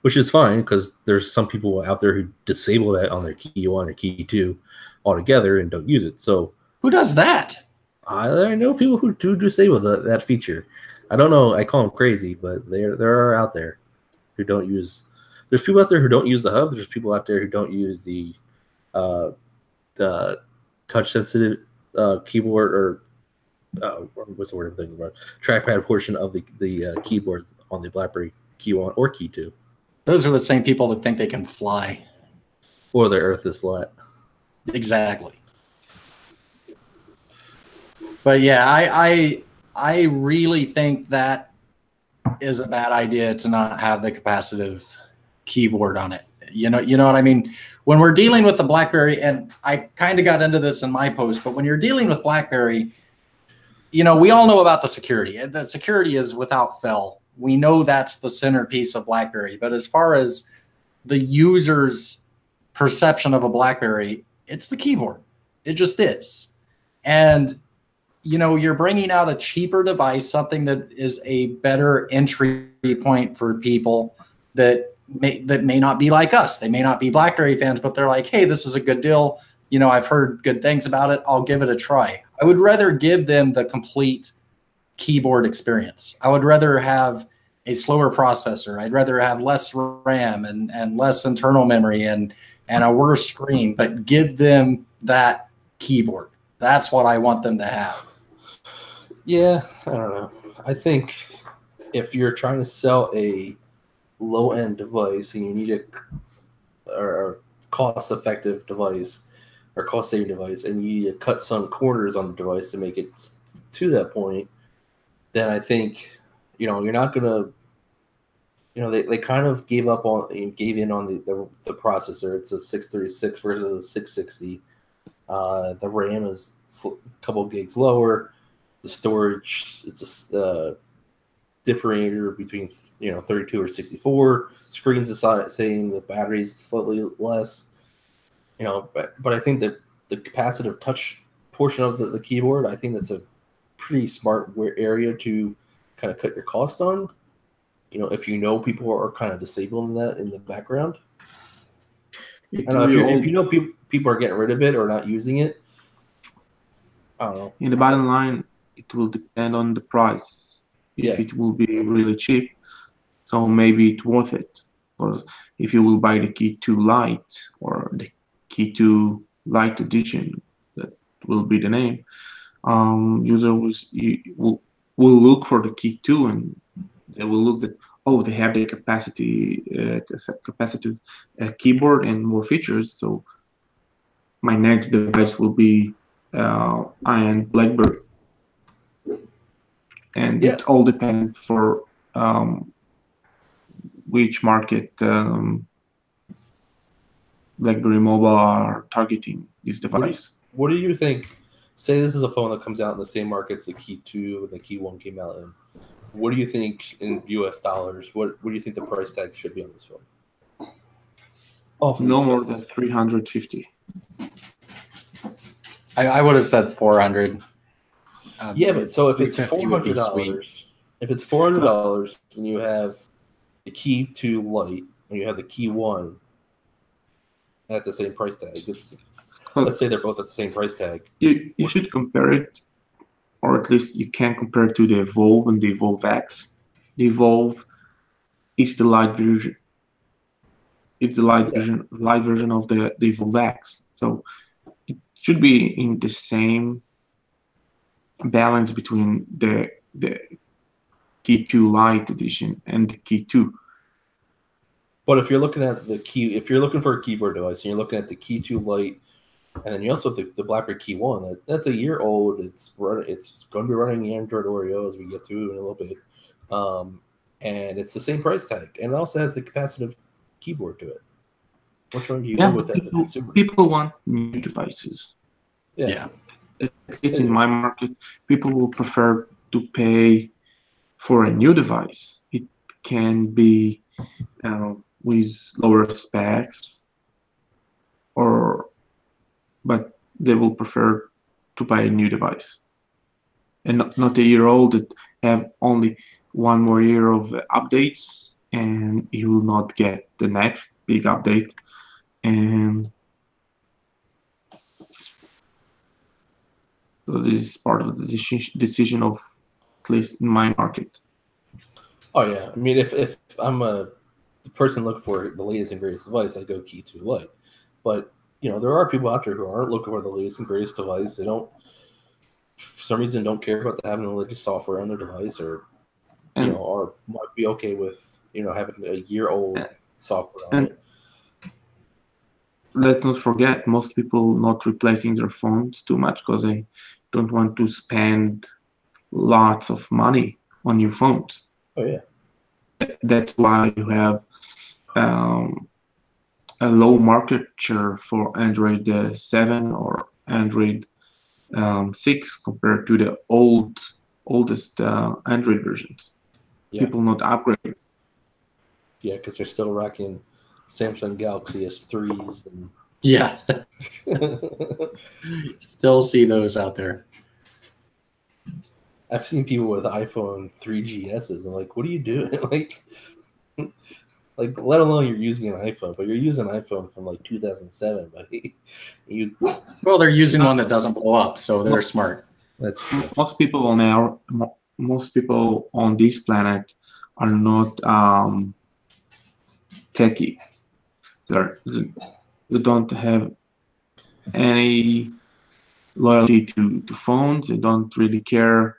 which is fine because there's some people out there who disable that on their Key 1 or Key 2 altogether and don't use it. So who does that? I know people who do disable that feature. I don't know. I call them crazy, but there are out there who don't use. There's people out there who don't use the hub. There's people out there who don't use the touch sensitive keyboard, or what's the word I'm thinking about? Trackpad portion of the keyboard on the BlackBerry Key 1 or Key 2. Those are the same people that think they can fly. Or the Earth is flat. Exactly. But yeah, I really think that is a bad idea to not have the capacitive keyboard on it. You know what I mean? When we're dealing with the BlackBerry, and I kind of got into this in my post, but when you're dealing with BlackBerry, we all know about the security. The security is without fail. We know that's the centerpiece of BlackBerry. But as far as the user's perception of a BlackBerry, it's the keyboard. It just is. And, you're bringing out a cheaper device, something that is a better entry point for people that may not be like us. They may not be BlackBerry fans, but they're like, hey, this is a good deal. I've heard good things about it. I'll give it a try. I would rather give them the complete keyboard experience. I would rather have a slower processor. I'd rather have less RAM and less internal memory and a worse screen, but give them that keyboard. That's what I want them to have. Yeah, I don't know. I think if you're trying to sell a low-end device and you need a cost-effective device or cost-saving device, and you need to cut some corners on the device to make it to that point, then I think you're not gonna. They kind of gave in on the processor. It's a 636 versus a 660. The RAM is a couple gigs lower. The storage, it's a differentiator between 32 or 64. Screen's the same. The battery's slightly less. But I think that the capacitive touch portion of the keyboard, I think that's a pretty smart area to kind of cut your cost on. If people are kind of disabling that in the background. I don't know if people are getting rid of it or not using it. I don't know. In the bottom line, it will depend on the price. Yeah. If it will be really cheap, so maybe it's worth it. Or if you will buy the Key 2 Lite or the Key 2 Lite Edition, that will be the name. User will look for the Key 2 and they will look at, they have the capacitive keyboard and more features. So my next device will be and BlackBerry. And it all depends for which market BlackBerry Mobile are targeting. this device. What do you think? Say this is a phone that comes out in the same market as the Key 2 and the Key 1 came out in. What do you think in US dollars? What do you think the price tag should be on this phone? No more than 350. I would have said 400. Yeah, but so if it's $400, $400 and you have the Key 2 Lite and you have the Key 1 at the same price tag, let's say they're both at the same price tag. You should compare it, or at least you can compare it to the Evolve and the Evolve X. The Evolve is the light version. It's the light version of the Evolve X. So it should be in the same balance between the Key 2 Lite edition and the Key 2. But if you're looking at if you're looking for a keyboard device and you're looking at the Key 2 Lite, and then you also have the BlackBerry Key 1, that's a year old. It's going to be running Android Oreo as we get to in a little bit, and it's the same price tag, and it also has the capacitive keyboard to it. Which one do you go with as a consumer? People want new devices. Yeah. At least in my market, people will prefer to pay for a new device. It can be with lower specs, but they will prefer to buy a new device, and not a year old that have only one more year of updates, and you will not get the next big update. And so this is part of the decision of, at least in my market. Oh yeah, I mean, if I'm the person looking for the latest and greatest device, I go Key 2 Lite. But there are people out there who aren't looking for the latest and greatest device. They don't, for some reason, don't care about having the latest software on their device, or or might be okay with having a year-old software on it. Let's not forget, most people not replacing their phones too much because they don't want to spend lots of money on new phones. Oh yeah, that's why you have a low market share for Android 7 or Android 6 compared to the oldest Android versions. Yeah. People not upgrade. Yeah, because they're still rocking Samsung Galaxy S3s and yeah, still see those out there. I've seen people with iPhone 3GSs. I'm like, what are you doing? like, let alone you're using an iPhone, but you're using an iPhone from like 2007, buddy. Well, they're using one that doesn't blow up, so they're smart. That's true. Most people on this planet are not techie. They don't have any loyalty to phones. They don't really care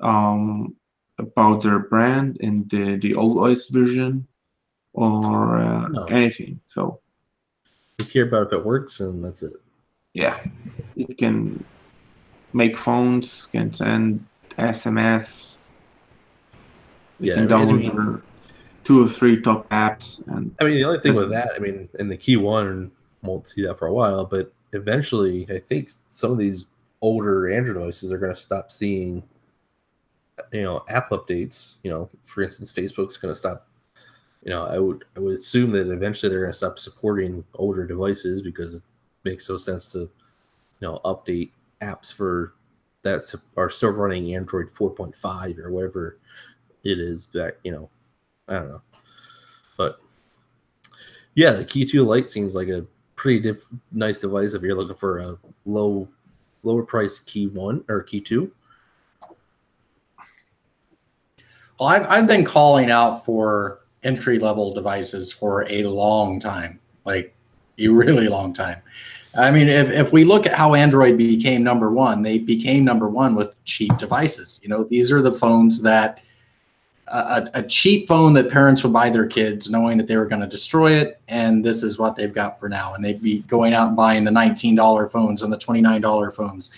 about their brand and the OS version or anything. So they care about if it works, and that's it. Yeah, it can make phones, can send SMS. Yeah, can download 2 or 3 top apps. And the only thing with that, in the Key 1 won't see that for a while, but eventually, I think some of these older Android devices are going to stop seeing, app updates. For instance, Facebook's going to stop. I would assume that eventually they're going to stop supporting older devices because it makes no sense to, update apps for that are still running Android 4.5 or whatever it is back. I don't know, but yeah, the Key 2 Lite seems like a pretty nice device if you're looking for a lower price Key 1 or Key 2. Well, I've been calling out for entry-level devices for a long time, like a really long time. I mean, if we look at how Android became number one, they became number one with cheap devices. These are the phones that a cheap phone that parents would buy their kids knowing that they were going to destroy it, and this is what they've got for now. And they'd be going out and buying the $19 phones and the $29 phones.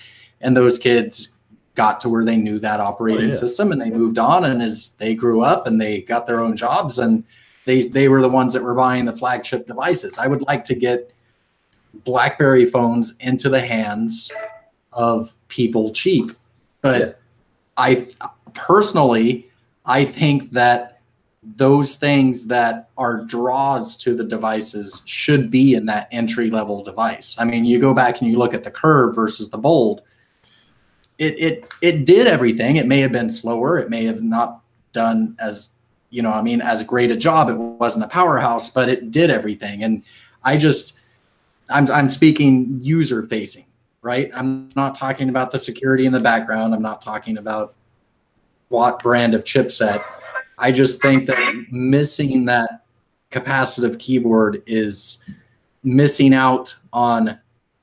And those kids got to where they knew that operating system, and they moved on. And as they grew up and they got their own jobs, and they were the ones that were buying the flagship devices. I would like to get BlackBerry phones into the hands of people cheap. But I personally, I think that those things that are draws to the devices should be in that entry-level device. I mean, you go back and you look at the Curve versus the Bold. It did everything. It may have been slower. It may have not done as, you know, I mean, as great a job. It wasn't a powerhouse, but it did everything. And I'm speaking user facing, right? I'm not talking about the security in the background. I'm not talking about what brand of chipset. I just think that missing that capacitive keyboard is missing out on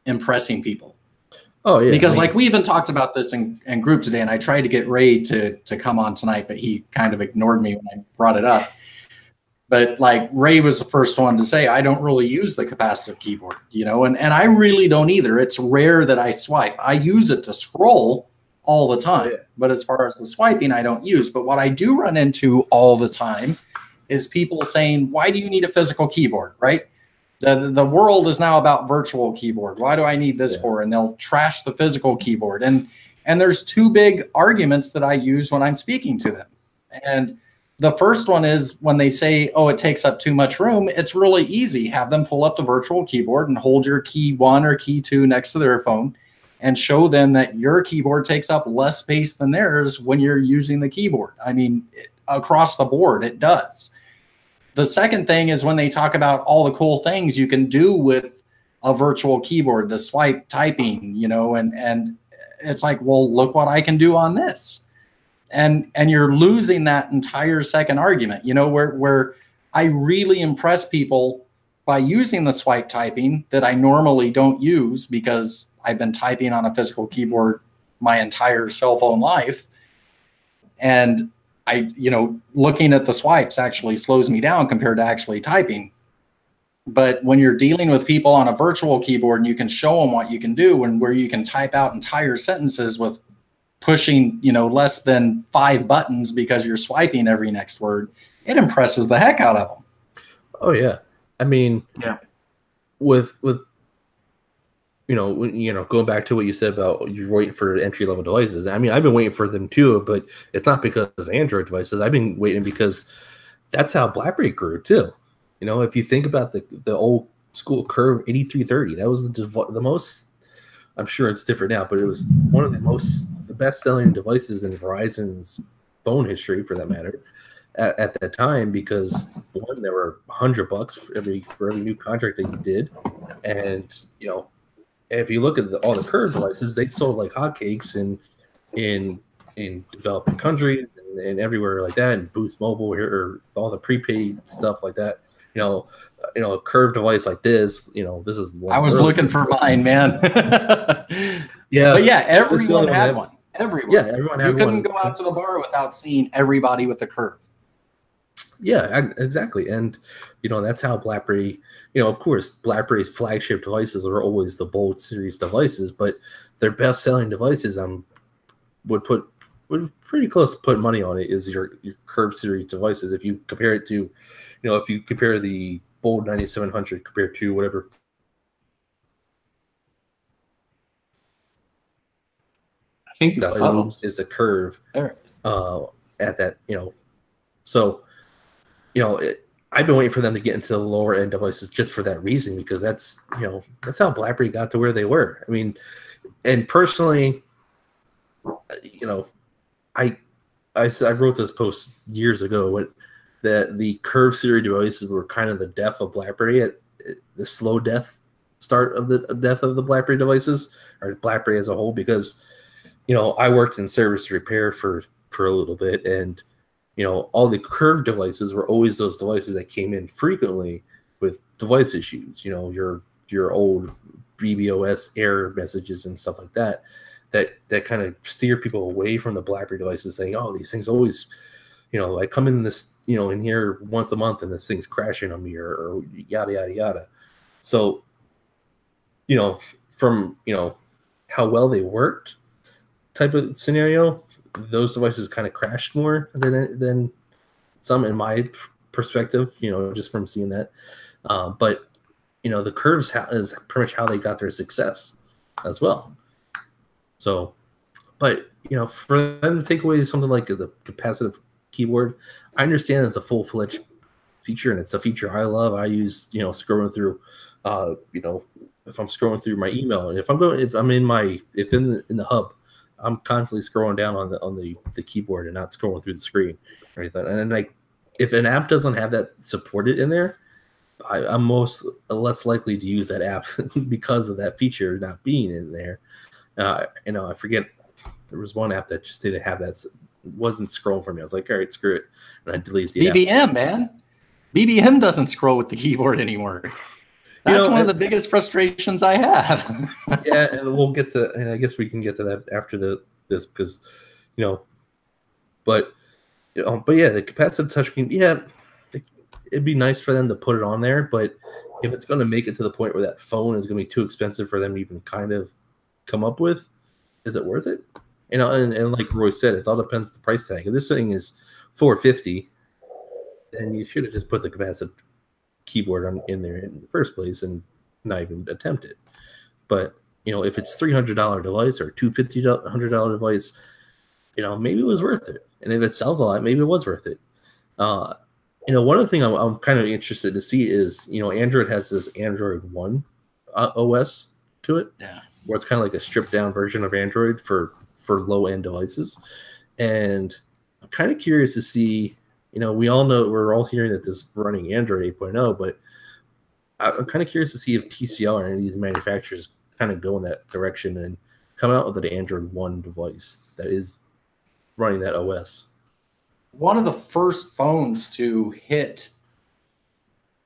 impressing people. Oh yeah, because like we even talked about this in group today, and I tried to get Ray to come on tonight, but he kind of ignored me when I brought it up. But like Ray was the first one to say, I don't really use the capacitive keyboard, you know, and I really don't either. It's rare that I swipe. I use it to scroll all the time. Yeah. But as far as the swiping, I don't use. But what I do run into all the time is people saying, why do you need a physical keyboard, right? The world is now about virtual keyboard. Why do I need this for? And they'll trash the physical keyboard. And there's two big arguments that I use when I'm speaking to them. And the first one is when they say, oh, it takes up too much room, it's really easy. Have them pull up the virtual keyboard and hold your key 1 or key 2 next to their phone and show them that your keyboard takes up less space than theirs when you're using the keyboard. I mean, across the board, it does. The second thing is when they talk about all the cool things you can do with a virtual keyboard, the swipe typing, you know, and it's like, well, look what I can do on this. And you're losing that entire second argument, you know, where I really impress people by using the swipe typing that I normally don't use because I've been typing on a physical keyboard my entire cell phone life. And you know, looking at the swipes actually slows me down compared to actually typing. But when you're dealing with people on a virtual keyboard and you can show them what you can do and where you can type out entire sentences with pushing, you know, less than 5 buttons because you're swiping every next word, it impresses the heck out of them. Oh yeah. I mean, with you know, going back to what you said about you're waiting for entry-level devices. I mean, I've been waiting for them too, but it's not because Android devices. I've been waiting because that's how BlackBerry grew too. You know, if you think about the old school Curve 8330, that was the most, I'm sure it's different now, but it was one of the best-selling devices in Verizon's phone history, for that matter, at that time, because one, there were $100 for every new contract that you did, and you know, if you look at all the Curve devices, they sold like hotcakes in developing countries and everywhere like that, and Boost Mobile here, or all the prepaid stuff like that. You know, a Curve device like this. You know, this is. I was looking for mine, man. Yeah, but yeah, everyone had one. Everyone. Yeah, everyone had one. You couldn't go out to the bar without seeing everybody with a Curve. Yeah, exactly. And, you know, that's how BlackBerry, you know, of course, BlackBerry's flagship devices are always the Bold series devices, but their best-selling devices, would pretty close to put money on it, is your Curve series devices. If you compare it to, you know, if you compare the Bold 9700 compared to whatever. I think that is a Curve at that, you know, so. You know, I've been waiting for them to get into the lower end devices just for that reason, because that's, you know, that's how BlackBerry got to where they were. I mean, and personally, you know, I wrote this post years ago that the Curve series devices were kind of the death of BlackBerry, at the slow death start of the death of the BlackBerry devices, or BlackBerry as a whole, because, you know, I worked in service repair for a little bit, and you know, all the Curve devices were always those devices that came in frequently with device issues. You know, your old BBOS error messages and stuff like that. That kind of steer people away from the BlackBerry devices, saying, "Oh, these things always, you know, I come in this, you know, in here once a month and this thing's crashing on me, or yada yada yada." So, you know, from, you know, how well they worked type of scenario, those devices kind of crashed more than some, in my perspective, you know, just from seeing that. But the curves is pretty much how they got their success as well. So, but for them to take away something like the capacitive keyboard, I understand it's a full-fledged feature and it's a feature I love. I use scrolling through, if I'm scrolling through my email, and if I'm in the hub, I'm constantly scrolling down on the keyboard and not scrolling through the screen or anything. And then, like, if an app doesn't have that supported in there, I'm less likely to use that app because of that feature not being in there. I forget, there was one app that just didn't have that, wasn't scrolling for me. I was like, all right, screw it, and I deleted the BBM, app. man. BBM doesn't scroll with the keyboard anymore. That's one of the biggest frustrations I have. Yeah, and we'll get to, and I guess we can get to that after this because, but yeah, the capacitive touchscreen, yeah, it'd be nice for them to put it on there, but if it's going to make it to the point where that phone is going to be too expensive for them to even kind of come up with, is it worth it? And like Roy said, it all depends on the price tag. If this thing is $450, then you should have just put the capacitive keyboard in there in the first place and not even attempt it. But if it's $300 device or $250 device, maybe it was worth it. And if it sells a lot, maybe it was worth it. One other thing I'm kind of interested to see is, Android has this Android One OS to it, where it's kind of like a stripped down version of Android for low end devices. And I'm kind of curious to see, we all know, we're all hearing that this is running Android 8.0, but I'm kind of curious to see if TCL or any of these manufacturers kind of go in that direction and come out with an Android One device that is running that OS. One of the first phones to hit,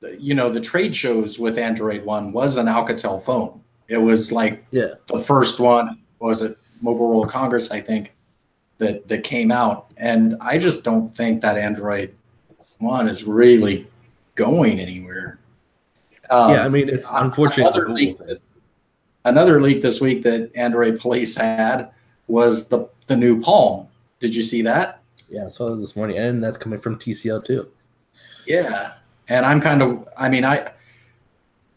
the trade shows with Android One was an Alcatel phone. It was like the first one, was it Mobile World Congress, I think, that came out. And I just don't think that Android One is really going anywhere. I mean, it's unfortunate. Another leak this week that Android Police had was the new Palm. Did you see that? Yeah, I saw that this morning, and that's coming from TCL too. Yeah, and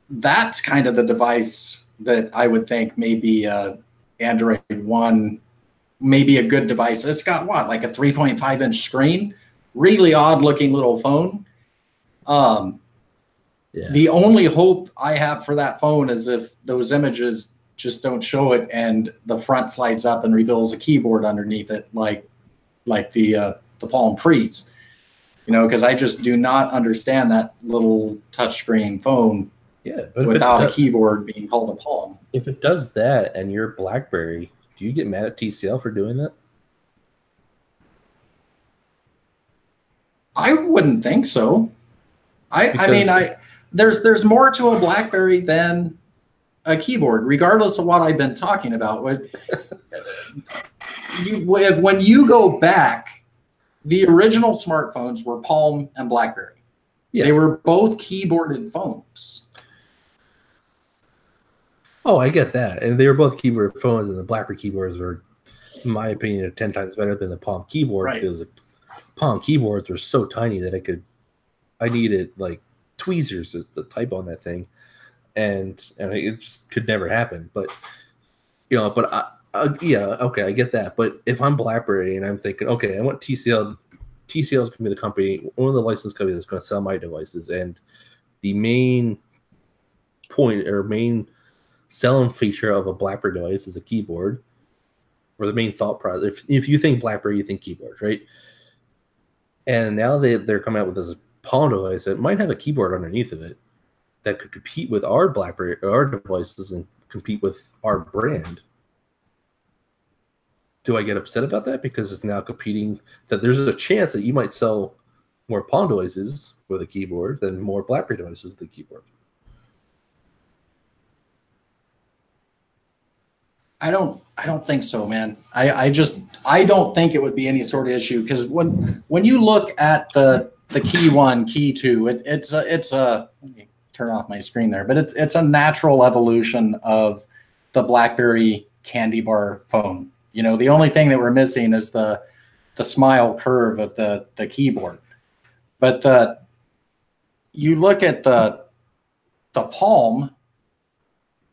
that's kind of the device that I would think maybe Android One, maybe a good device. It's got like a 3.5-inch screen, really odd looking little phone. The only hope I have for that phone is if those images just don't show it and the front slides up and reveals a keyboard underneath it, like the Palm Pre's, because I just do not understand that little touchscreen phone without a keyboard being called a Palm. If it does that and you're BlackBerry, do you get mad at TCL for doing that? I wouldn't think so. There's more to a BlackBerry than a keyboard, regardless of what I've been talking about. When you go back, the original smartphones were Palm and BlackBerry. Yeah. They were both keyboarded phones. Oh, I get that. And they were both keyboard phones, and the BlackBerry keyboards were, in my opinion, 10 times better than the Palm keyboard, right? Because the Palm keyboards were so tiny that I needed like tweezers to type on that thing, and it just could never happen. But okay, I get that. But if I'm BlackBerry and I'm thinking, okay, I want TCL is going to be the company, one of the license companies that's going to sell my devices, and the main point or main selling feature of a BlackBerry device is a keyboard, or the main thought process. If you think BlackBerry, you think keyboard, right? And now they're coming out with this Palm device that might have a keyboard underneath of it that could compete with our BlackBerry, our devices, and compete with our brand. Do I get upset about that because it's now competing? That there's a chance that you might sell more Palm devices with a keyboard than more BlackBerry devices with a keyboard. I don't think so, man. I don't think it would be any sort of issue, because when you look at the Key 1, Key 2, it's a let me turn off my screen there, but it's a natural evolution of the BlackBerry candy bar phone. The only thing that we're missing is the smile curve of the keyboard. But you look at the the Palm,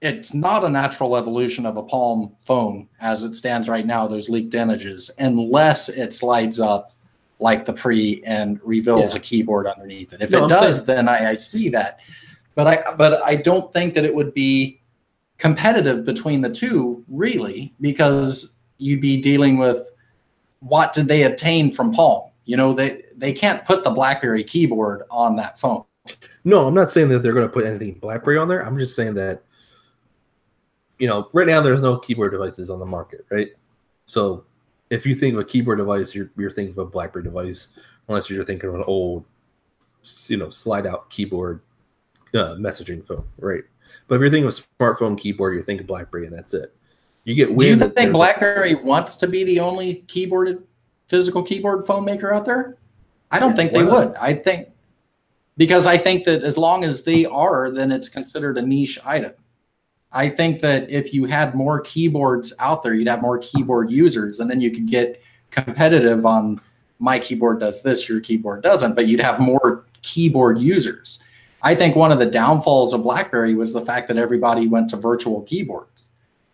it's not a natural evolution of a Palm phone as it stands right now, those leaked images, unless it slides up like the Pre and reveals a keyboard underneath it. If it does, then I see that. But I don't think that it would be competitive between the two, really, because you'd be dealing with what did they obtain from Palm. You know, they can't put the BlackBerry keyboard on that phone. No, I'm not saying that they're going to put anything BlackBerry on there. I'm just saying that, you know, right now there's no keyboard devices on the market, right? So if you think of a keyboard device, you're thinking of a BlackBerry device, unless you're thinking of an old, you know, slide out keyboard messaging phone, right? But if you're thinking of a smartphone keyboard, you're thinking BlackBerry, and that's it. You get wind. Do you think BlackBerry wants to be the only physical keyboard phone maker out there? I don't think they would. I think that as long as they are, then it's considered a niche item. I think that if you had more keyboards out there, you'd have more keyboard users, and then you could get competitive on my keyboard does this, your keyboard doesn't, but you'd have more keyboard users. I think one of the downfalls of BlackBerry was the fact that everybody went to virtual keyboards.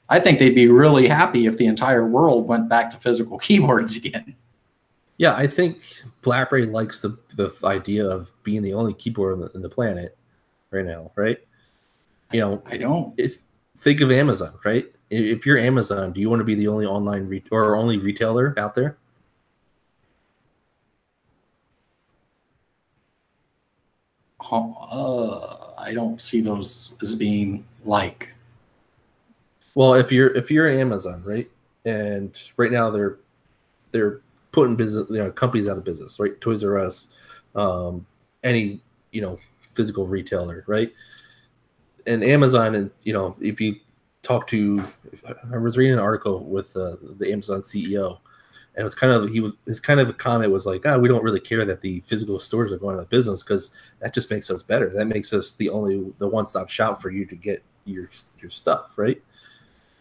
I think they'd be really happy if the entire world went back to physical keyboards again. Yeah, I think BlackBerry likes the idea of being the only keyboard in the planet right now, right? You know, I don't. Think of Amazon, right? If you're Amazon, do you want to be the only online or only retailer out there? I don't see those as being like. Well, if you're Amazon, right, and right now they're putting business, you know, companies out of business, right? Toys R Us, any, you know, physical retailer, right? And Amazon, and you know, if you talk to, I was reading an article with the Amazon CEO, and it was kind of his kind of a comment was like, we don't really care that the physical stores are going out of business because that just makes us better. That makes us the one-stop shop for you to get your stuff, right?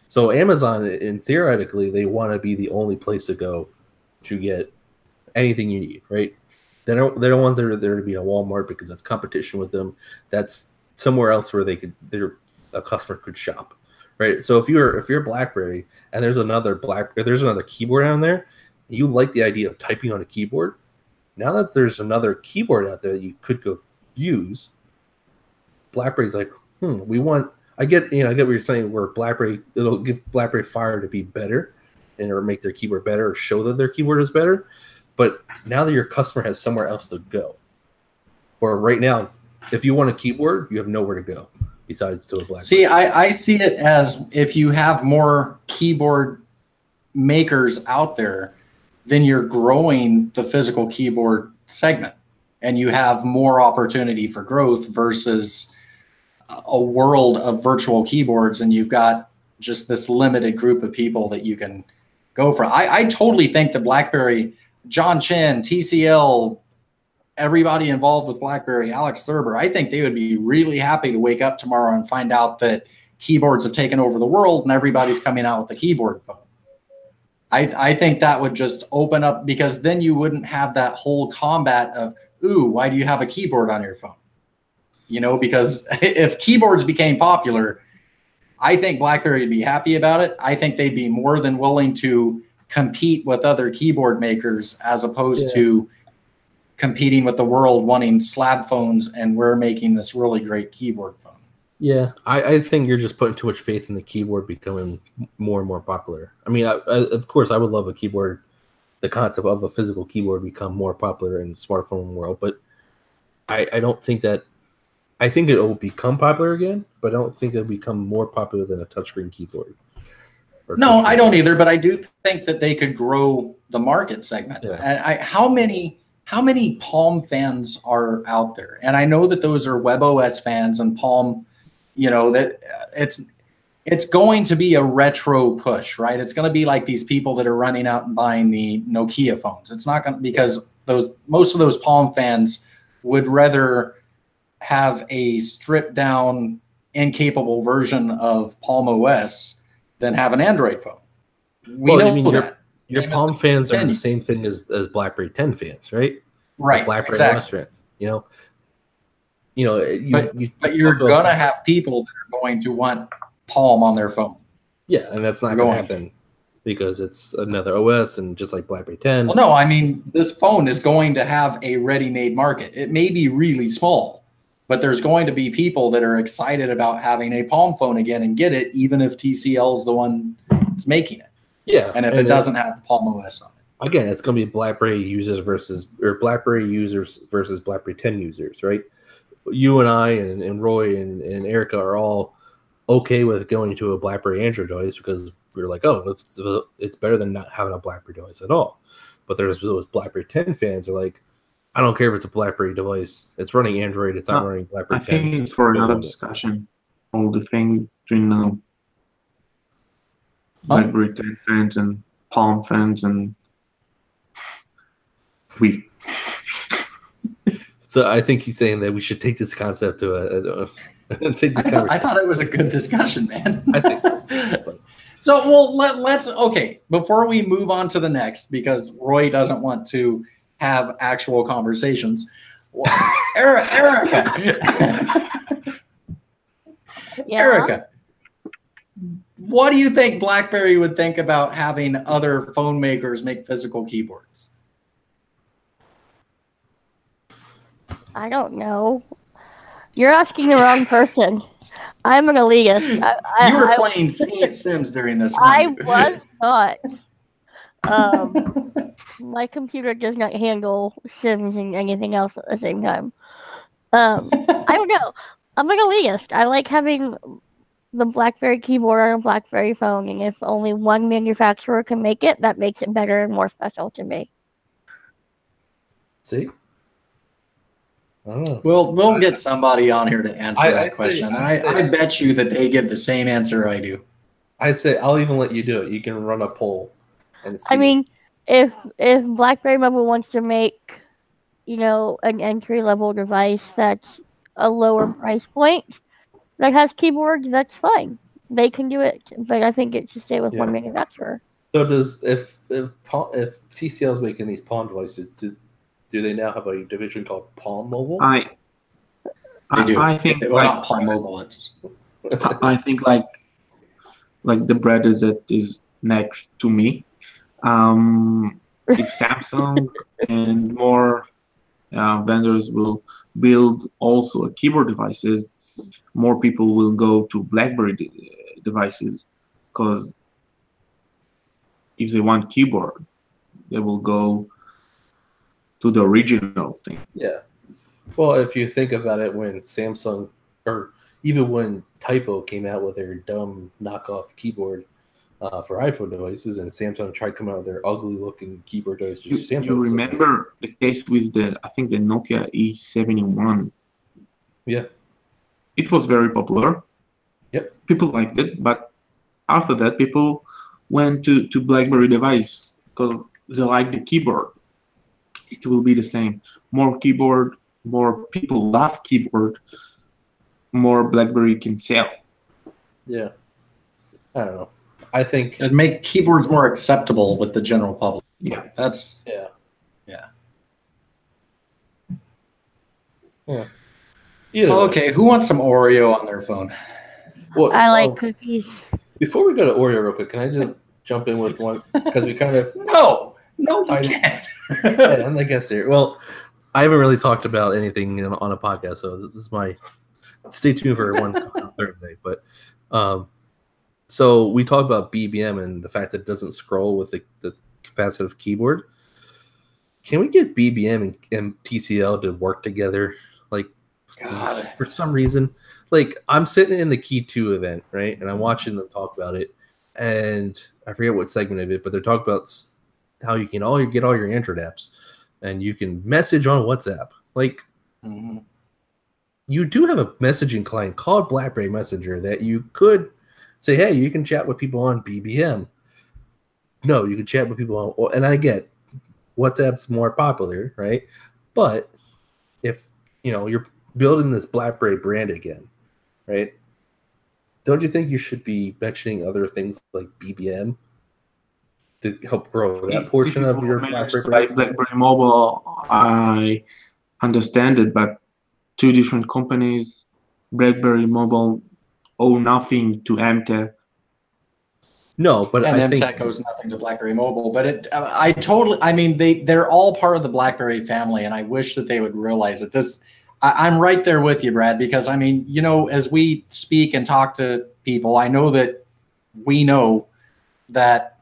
So Amazon, and theoretically, they want to be the only place to go to get anything you need, right? They don't want there to be a Walmart because that's competition with them. That's somewhere else where a customer could shop, right? So if you're BlackBerry and there's another keyboard on there, and you like the idea of typing on a keyboard, now that there's another keyboard out there that you could go use, BlackBerry's like, I get what you're saying, where it'll give BlackBerry Fire to be better or make their keyboard better or show that their keyboard is better. But now that your customer has somewhere else to go, or right now, if you want a keyboard, you have nowhere to go besides to a BlackBerry. See, I see it as if you have more keyboard makers out there, then you're growing the physical keyboard segment and you have more opportunity for growth versus a world of virtual keyboards and you've got just this limited group of people that you can go for. I totally think that BlackBerry, John Chen, TCL, everybody involved with BlackBerry, Alex Thurber, I think they would be really happy to wake up tomorrow and find out that keyboards have taken over the world and everybody's coming out with the keyboard phone. I think that would just open up, because then you wouldn't have that whole combat of, ooh, why do you have a keyboard on your phone? You know, because if keyboards became popular, I think BlackBerry would be happy about it. I think they'd be more than willing to compete with other keyboard makers as opposed to competing with the world wanting slab phones, and we're making this really great keyboard phone. Yeah, I think you're just putting too much faith in the keyboard becoming more and more popular. I mean, of course, I would love a keyboard, the concept of a physical keyboard become more popular in the smartphone world, but I don't think that. I think it will become popular again, but I don't think it'll become more popular than a touchscreen keyboard. No, I don't either, but I do think that they could grow the market segment. Yeah. And how many Palm fans are out there? And I know that those are WebOS fans and Palm, you know, that it's going to be a retro push, right? It's going to be like these people that are running out and buying the Nokia phones. It's not going to, because most of those Palm fans would rather have a stripped down, incapable version of Palm OS than have an Android phone. We know that. Your Palm fans are the same thing as BlackBerry 10 fans, right? Right. BlackBerry OS fans, you know? you know, but you're gonna have people that are going to want Palm on their phone. Yeah, and that's not going to happen because it's another OS, and just like BlackBerry 10. Well, no, I mean, this phone is going to have a ready-made market. It may be really small, but there's going to be people that are excited about having a Palm phone again and get it, even if TCL is the one that's making it. Yeah, and if it doesn't have the Palm OS on it. Again, it's going to be BlackBerry users versus BlackBerry 10 users, right? You and I and Roy and Erica are all okay with going to a BlackBerry Android device because we're like, oh, it's better than not having a BlackBerry device at all. But there's those BlackBerry 10 fans are like, I don't care if it's a BlackBerry device. It's running Android. It's not running BlackBerry 10. I think it's for another discussion. All the thing between BlackBerry 10 fans and Palm fans and we. So I think he's saying that we should take this concept to take this conversation. I thought it was a good discussion, man. I think so. So, well, let's okay. Before we move on to the next, because Roy doesn't want to have actual conversations. Well, Erica, Erica, what do you think BlackBerry would think about having other phone makers make physical keyboards? I don't know. You're asking the wrong person. I'm an elitist. You were playing Sims during this. I was not. My computer does not handle Sims and anything else at the same time. I don't know. I'm an elitist. I like having the BlackBerry keyboard on a BlackBerry phone, and if only one manufacturer can make it, that makes it better and more special to me. See? I don't know. We'll get somebody on here to answer that question. I bet you that they give the same answer I do. I say I'll even let you do it. You can run a poll and see. I mean, if BlackBerry Mobile wants to make, an entry-level device that's a lower price point that has keyboards, that's fine. They can do it, but I think it should stay with one manufacturer. So if TCL is making these Palm devices, do they now have a division called Palm Mobile? They do. I think not Palm Mobile. I think like the bread that is next to me. If Samsung and more vendors will build also keyboard devices, more people will go to BlackBerry devices, because if they want keyboard, they will go to the original thing. Yeah. Well, if you think about it, when Samsung, or even when Typo came out with their dumb knockoff keyboard for iPhone devices, and Samsung tried to come out with their ugly-looking keyboard devices. You remember the case with the Nokia E71? Yeah. It was very popular. Yep. People liked it, but after that, people went to BlackBerry device because they like the keyboard. It will be the same. More keyboard, more people love keyboard, more BlackBerry can sell. Yeah. I don't know. I think it'd make keyboards more acceptable with the general public. Yeah. That's yeah. Okay, who wants some Oreo on their phone? Well, I like cookies. Before we go to Oreo real quick, can I just jump in with one? Because we kind of No, you can't. Yeah, I'm the guest here. Well, I haven't really talked about anything on a podcast, so this is my stay tuned for one on Thursday. But so we talked about BBM and the fact that it doesn't scroll with the capacitive keyboard. Can we get BBM and TCL to work together? Like, for some reason, like I'm sitting in the Key 2 event, right, and I'm watching them talk about it, and I forget what segment of it, but they're talking about how you can get all your Android apps, and you can message on WhatsApp. Like, you do have a messaging client called BlackBerry Messenger that you could say, hey, you can chat with people on BBM. No, you can chat with people on, and I get WhatsApp's more popular, right? But if you're building this BlackBerry brand again, right? Don't you think you should be mentioning other things like BBM to help grow that portion of your BlackBerry brand? BlackBerry Mobile, I understand it, but two different companies. BlackBerry Mobile owe nothing to MTech. No, but and I MTech think owes nothing to BlackBerry Mobile. But I mean, they're all part of the BlackBerry family, and I wish that they would realize it. I'm right there with you, Brad, because I mean, you know, as we speak and talk to people, I know that we know that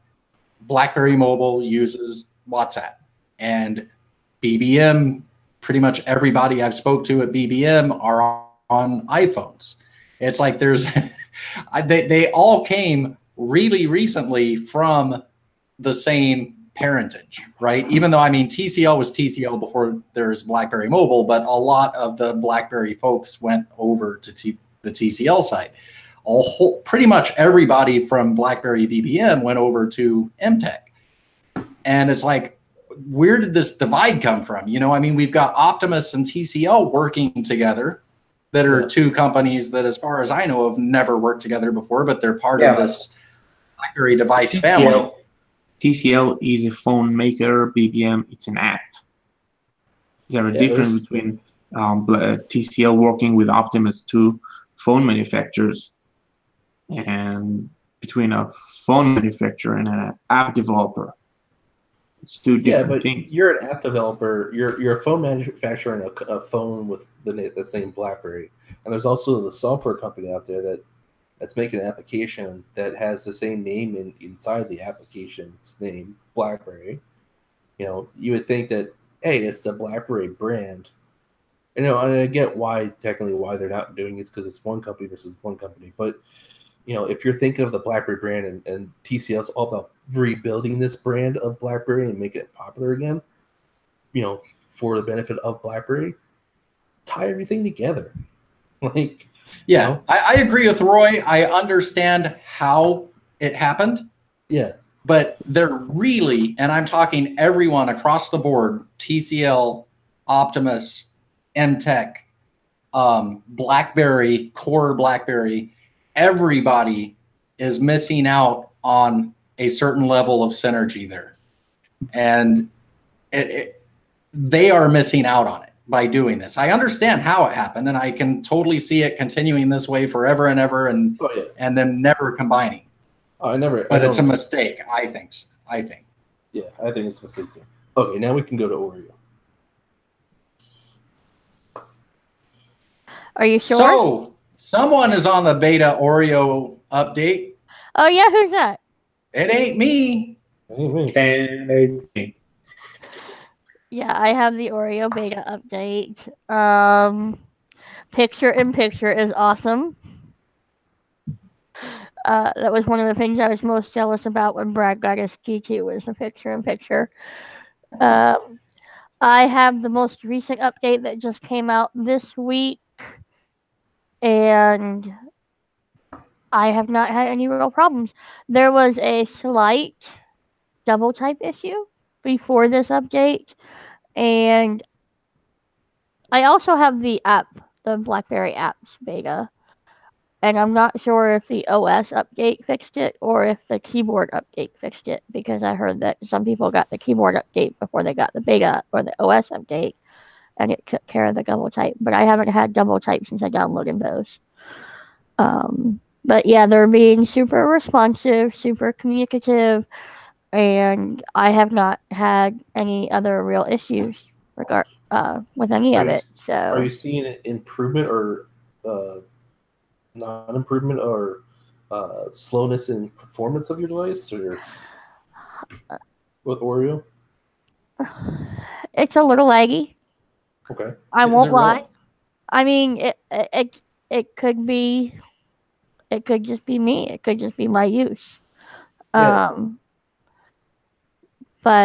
BlackBerry Mobile uses WhatsApp, and BBM. Pretty much everybody I've spoke to at BBM are on iPhones. It's like there's they all came really recently from the same parentage, right? Even though, I mean, TCL was TCL before there's BlackBerry Mobile, but a lot of the BlackBerry folks went over to the TCL side. Pretty much everybody from BlackBerry BBM went over to MTech. And it's like, where did this divide come from? You know, I mean, we've got Optiemus and TCL working together that are two companies that, as far as I know, have never worked together before, but they're part of this BlackBerry device family. TCL is a phone maker. BBM, it's an app. There are difference between TCL working with Optiemus, two phone manufacturers, and between a phone manufacturer and an app developer. It's two different things. You're an app developer. You're a phone manufacturer and a phone with the same BlackBerry. And there's also the software company out there that's making an application that has the same name inside the application's name, BlackBerry. You know, you would think that, hey, it's the BlackBerry brand. You know, and I get why they're not doing it, because it's one company versus one company. But you know, if you're thinking of the BlackBerry brand and TCL is all about rebuilding this brand of BlackBerry and making it popular again, you know, for the benefit of BlackBerry, tie everything together. Like, yeah, you know? I agree with Roy. I understand how it happened. Yeah. But they're really, and I'm talking everyone across the board, TCL, Optiemus, MTech, BlackBerry, core BlackBerry, everybody is missing out on a certain level of synergy there. And they are missing out on it by doing this. I understand how it happened, and I can totally see it continuing this way forever and ever, and them never combining. But it's a mistake, I think. Yeah, I think it's a mistake too. Okay, now we can go to Oreo. Are you sure? So, someone is on the beta Oreo update. Oh, yeah, who's that? It ain't me. Yeah, I have the Oreo beta update. Picture-in-picture is awesome. That was one of the things I was most jealous about when Brad got his G2 was the picture-in-picture. I have the most recent update that just came out this week, and I have not had any real problems. There was a slight double type issue before this update, and I also have the app, the BlackBerry apps beta, and I'm not sure if the OS update fixed it or if the keyboard update fixed it, because I heard that some people got the keyboard update before they got the beta or the OS update, and it took care of the double type. But I haven't had double type since I downloaded those. But yeah, they're being super responsive, super communicative, and I have not had any other real issues with any of it. So, are you seeing an improvement or non-improvement or slowness in performance of your device, or with Oreo? It's a little laggy. Okay. I won't lie. I mean, it could be. It could just be me. It could just be my use. But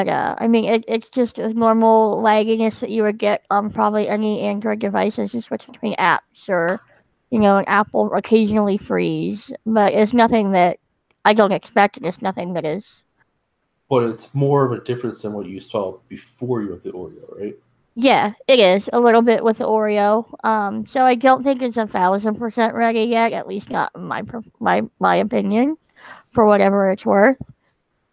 I mean, it's just a normal lagginess that you would get on probably any Android device as you switch between apps, or an app will occasionally freeze. But it's nothing that I don't expect. It's nothing that is. But it's more of a difference than what you saw before you went to Oreo, right? Yeah, it is a little bit with the Oreo. So I don't think it's 1,000% ready yet. At least not in my opinion, for whatever it's worth.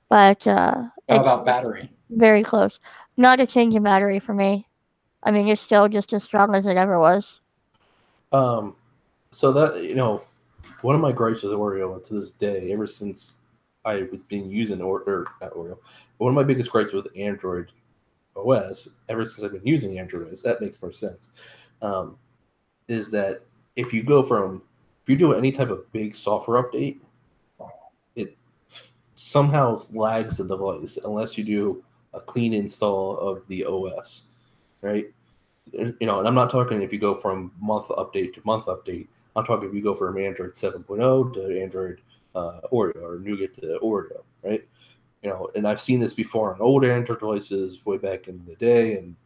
But how about battery? Very close. Not a change in battery for me. I mean, it's still just as strong as it ever was. So that one of my gripes with Oreo to this day, ever since I've been using not Oreo, one of my biggest gripes with Android OS, ever since I've been using Android OS, that makes more sense, is that if you do any type of big software update, it somehow lags the device unless you do a clean install of the OS, right? And I'm not talking if you go from month update to month update. I'm talking if you go from Android 7.0 to Android Oreo or Nougat to Oreo, right? And I've seen this before on old Android devices way back in the day, and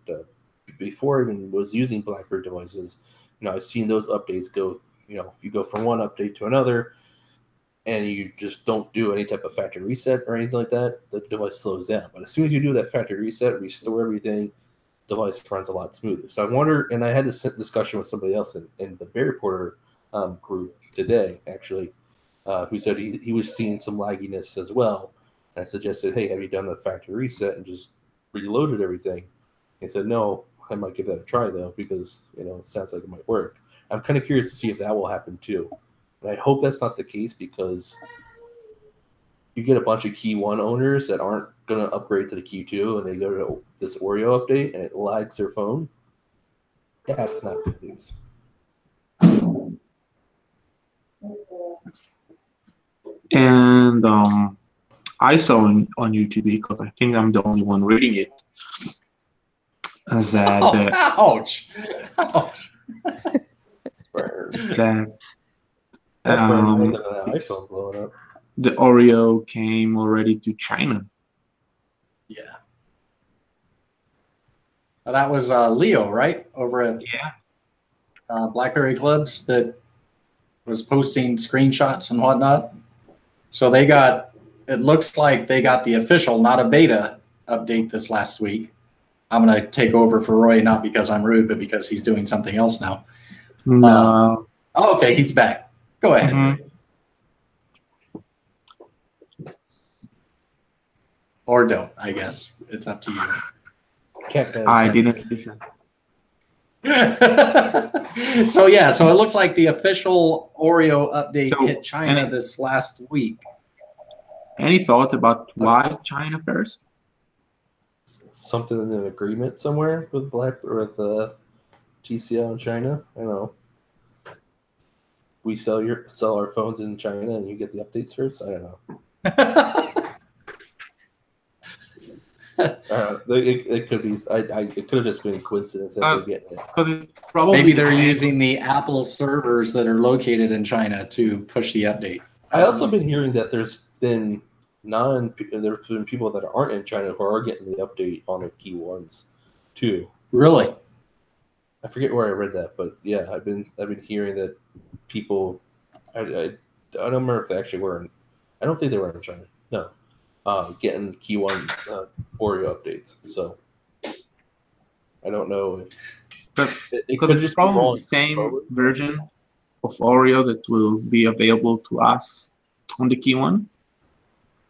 before I even was using BlackBerry devices. I've seen those updates go. If you go from one update to another, and you just don't do any type of factory reset or anything like that, the device slows down. But as soon as you do that factory reset, restore everything, device runs a lot smoother. So I wonder, and I had this discussion with somebody else in the Bear Reporter group today, actually, who said he was seeing some lagginess as well. And I suggested, hey, have you done a factory reset and just reloaded everything? He said, no, I might give that a try, though, because, it sounds like it might work. I'm kind of curious to see if that will happen, too. And I hope that's not the case, because you get a bunch of Key 1 owners that aren't going to upgrade to the Key 2, and they go to this Oreo update, and it lags their phone. That's not good news. And I saw on UTB, because I think I'm the only one reading it, that ouch! Ouch! that iPhone blowing up. The Oreo came already to China. Yeah. Well, that was Leo, right? Over at BlackBerry Clubs, that was posting screenshots and whatnot. So it looks like they got the official, not a beta, update this last week. I'm going to take over for Roy, not because I'm rude, but because he's doing something else now. No. Okay, he's back. Go ahead. Mm-hmm. Or don't, I guess. It's up to you. I didn't listen. So it looks like the official Oreo update hit China this last week. Any thought about why China first? Something in an agreement somewhere with TCL in China? I don't know. We sell our phones in China and you get the updates first? I don't know. It could be. It could have just been coincidence that they're getting it. Maybe they're using the Apple servers that are located in China to push the update. I also been hearing that there's been people that aren't in China who are getting the update on their Key 1s too. Really? I forget where I read that, but yeah, I've been hearing that people. I don't remember if they actually were. I don't think they were in China. No. Getting Key 1 Oreo updates. So I don't know if it could just probably the same version of Oreo that will be available to us on the Key 1.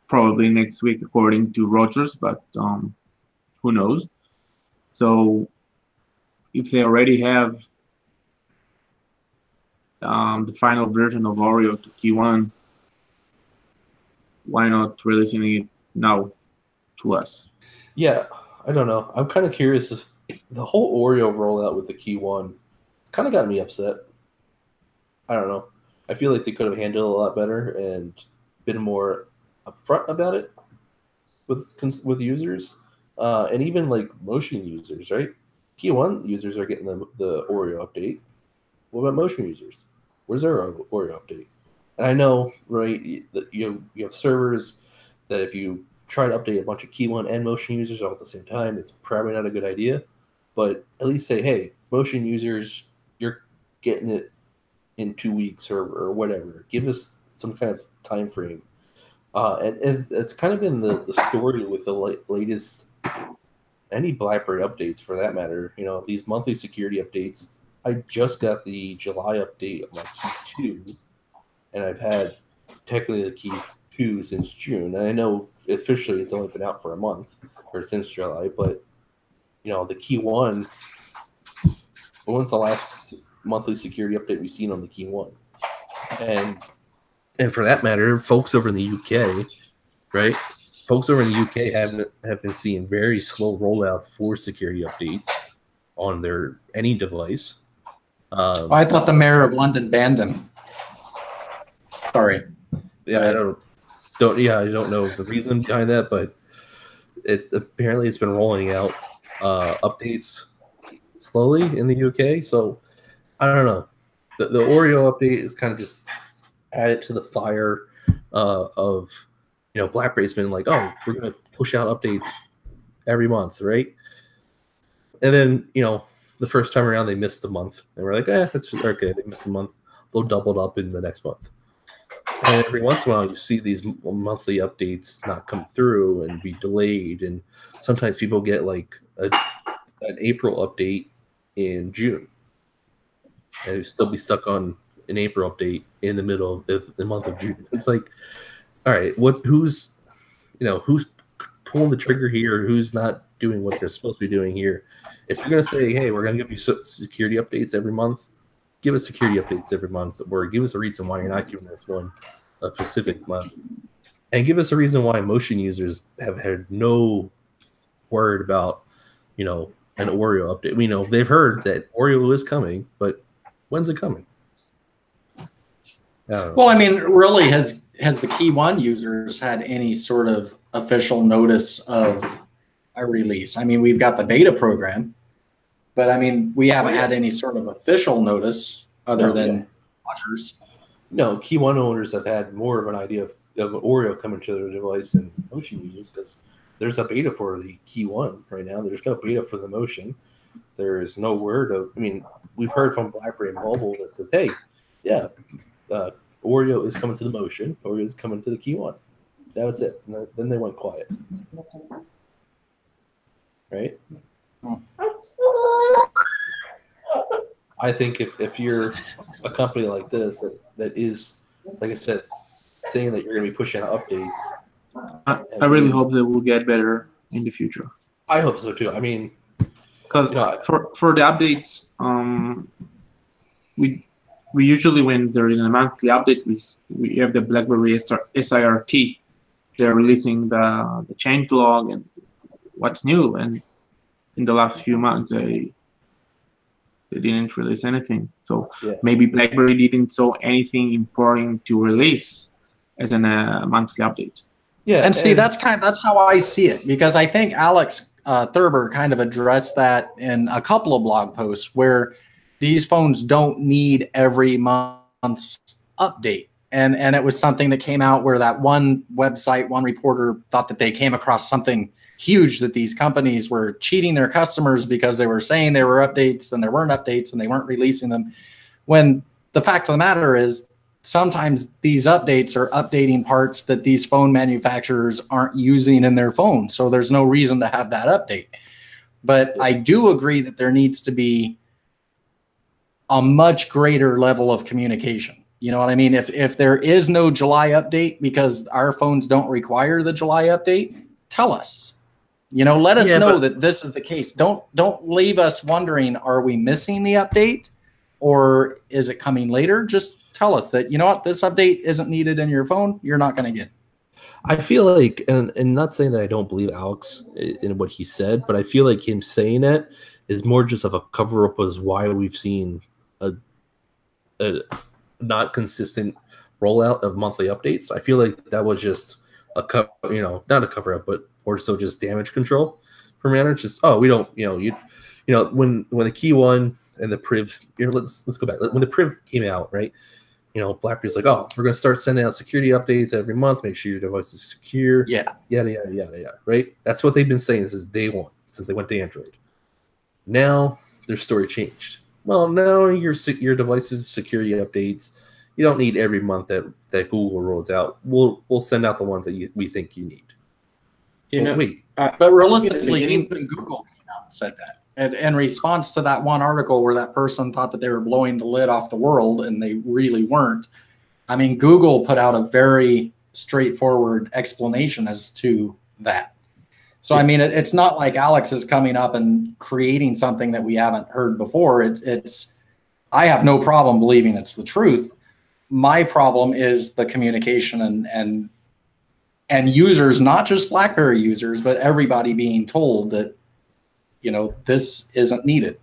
Probably next week, according to Rogers, but who knows? So if they already have the final version of Oreo to Key 1, why not releasing it now to us? Yeah, I don't know. I'm kind of curious. The whole Oreo rollout with the Key 1, it's kind of got me upset. I don't know. I feel like they could have handled it a lot better and been more upfront about it with users, and even like motion users, right? Key 1 users are getting the Oreo update. What about motion users? Where's their Oreo update? And I know, right, that you have servers that if you try to update a bunch of Key 1 and motion users all at the same time, it's probably not a good idea. But at least say, hey, motion users, you're getting it in 2 weeks or whatever. Give us some kind of time frame. And it's kind of been the story with the latest, any BlackBerry updates for that matter. These monthly security updates. I just got the July update of my Key 2, and I've had technically the Key 2 since June. And I know officially it's only been out for a month, or since July, but the Key 1, when's the last monthly security update we've seen on the Key 1. And for that matter, folks over in the UK, right? Folks over in the UK have been seeing very slow rollouts for security updates on any device. I thought the mayor of London banned them. Sorry. Yeah, I don't know the reason behind that, but apparently it's been rolling out updates slowly in the UK. So I don't know. The Oreo update is kind of just added to the fire of, BlackBerry's been like, oh, we're going to push out updates every month, right? And then, the first time around they missed the month, and we're like, that's okay. They missed the month. They'll double it up in the next month. And every once in a while, you see these monthly updates not come through and be delayed. And sometimes people get like an April update in June, and still be stuck on an April update in the middle of the month of June. It's like, all right, who's pulling the trigger here? Who's not doing what they're supposed to be doing here? If you're going to say, hey, we're going to give you security updates every month, give us security updates every month, or give us a reason why you're not giving us one a specific month, and give us a reason why motion users have had no word about, an Oreo update. We know they've heard that Oreo is coming, but when's it coming? Well, I mean, really, has the Key 1 users had any sort of official notice of a release? I mean, we've got the beta program, but I mean, we haven't had any sort of official notice other than watchers. No, Key 1 owners have had more of an idea of Oreo coming to their device than motion users, because there's a beta for the Key 1 right now. There's no beta for the motion. There is no word of, we've heard from BlackBerry Mobile that says, hey, Oreo is coming to the motion. Oreo is coming to the Key 1. That was it. And then they went quiet. Right? I think if you're a company like this that is, like I said, saying that you're going to be pushing out updates, I really hope that will get better in the future. I hope so too. Because for the updates, we usually, when there is a monthly update, we have the BlackBerry SIRT. They're releasing the change log and what's new. And in the last few months, they didn't release anything. So maybe BlackBerry didn't saw anything important to release as a monthly update. Yeah, and see, that's how I see it, because I think Alex Thurber kind of addressed that in a couple of blog posts where these phones don't need every month's update. And it was something that came out where that one website, one reporter thought that they came across something huge, that these companies were cheating their customers because they were saying there were updates and there weren't updates and they weren't releasing them. When the fact of the matter is, sometimes these updates are updating parts that these phone manufacturers aren't using in their phone. So there's no reason to have that update. But I do agree that there needs to be a much greater level of communication. You know what I mean? If there is no July update because our phones don't require the July update, tell us. Let us know that this is the case. Don't leave us wondering, are we missing the update or is it coming later? Just tell us that, this update isn't needed in your phone. You're not going to get it. I feel like, and not saying that I don't believe Alex in what he said, but I feel like him saying that is more just of a cover up as why we've seen a not consistent rollout of monthly updates. I feel like that was just not a cover up, but more so just damage control for managers. Just, we don't, when the Key 1 and the Priv, let's go back. When the Priv came out, right? BlackBerry's like, we're going to start sending out security updates every month. Make sure your device is secure. Yeah. Yada, yada, yada, yada. Right? That's what they've been saying since day one, since they went to Android. Now their story changed. Well, now your device's security updates, you don't need every month that Google rolls out. We'll send out the ones that we think you need. But realistically, even Google came out and said that. And in response to that one article where that person thought that they were blowing the lid off the world and they really weren't, Google put out a very straightforward explanation as to that. So, it's not like Alex is coming up and creating something that we haven't heard before. It's I have no problem believing it's the truth. My problem is the communication and users, not just BlackBerry users, but everybody being told that, this isn't needed.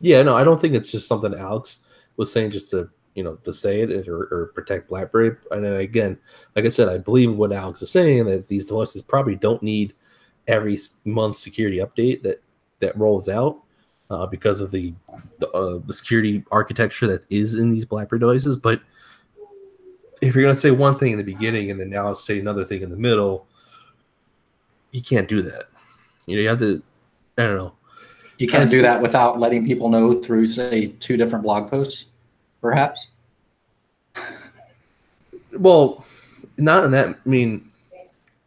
Yeah, no, I don't think it's just something Alex was saying just to, to say it or protect BlackBerry. And then again, like I said, I believe what Alex is saying, that these devices probably don't need every month security update that rolls out because of the security architecture that is in these BlackBerry devices. But if you're going to say one thing in the beginning and then now say another thing in the middle, you can't do that. You have to, I don't know. You can't do that without letting people know through, say, 2 different blog posts, perhaps? Well, not in that. I mean,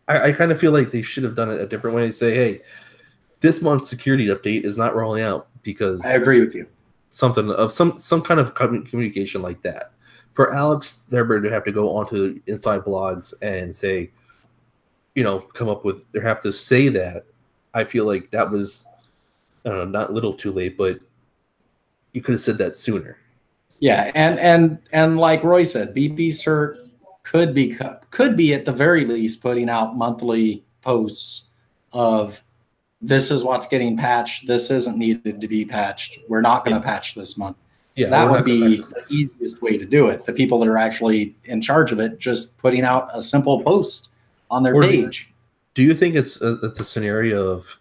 I kind of feel like they should have done it a different way. Say, hey, this month's security update is not rolling out because I agree with you. Something of some kind of communication like that. For Alex Thurber to have to go onto inside blogs and say, come up with or have to say that, I feel like that was, I don't know, not a little too late, but you could have said that sooner. Yeah, and like Roy said, BP Cert could be at the very least putting out monthly posts of this is what's getting patched, this isn't needed to be patched, we're not going to patch this month. Yeah, that would be the easiest way to do it. The people that are actually in charge of it, just putting out a simple post on their page. Do you think it's a scenario of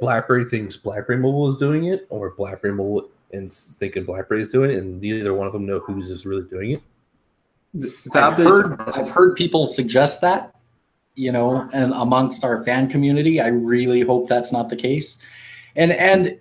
BlackBerry thinks BlackBerry Mobile is doing it, or BlackBerry Mobile and thinking BlackBerry is doing it, and neither one of them know who's is really doing it? I've heard people suggest that, and amongst our fan community. I really hope that's not the case. And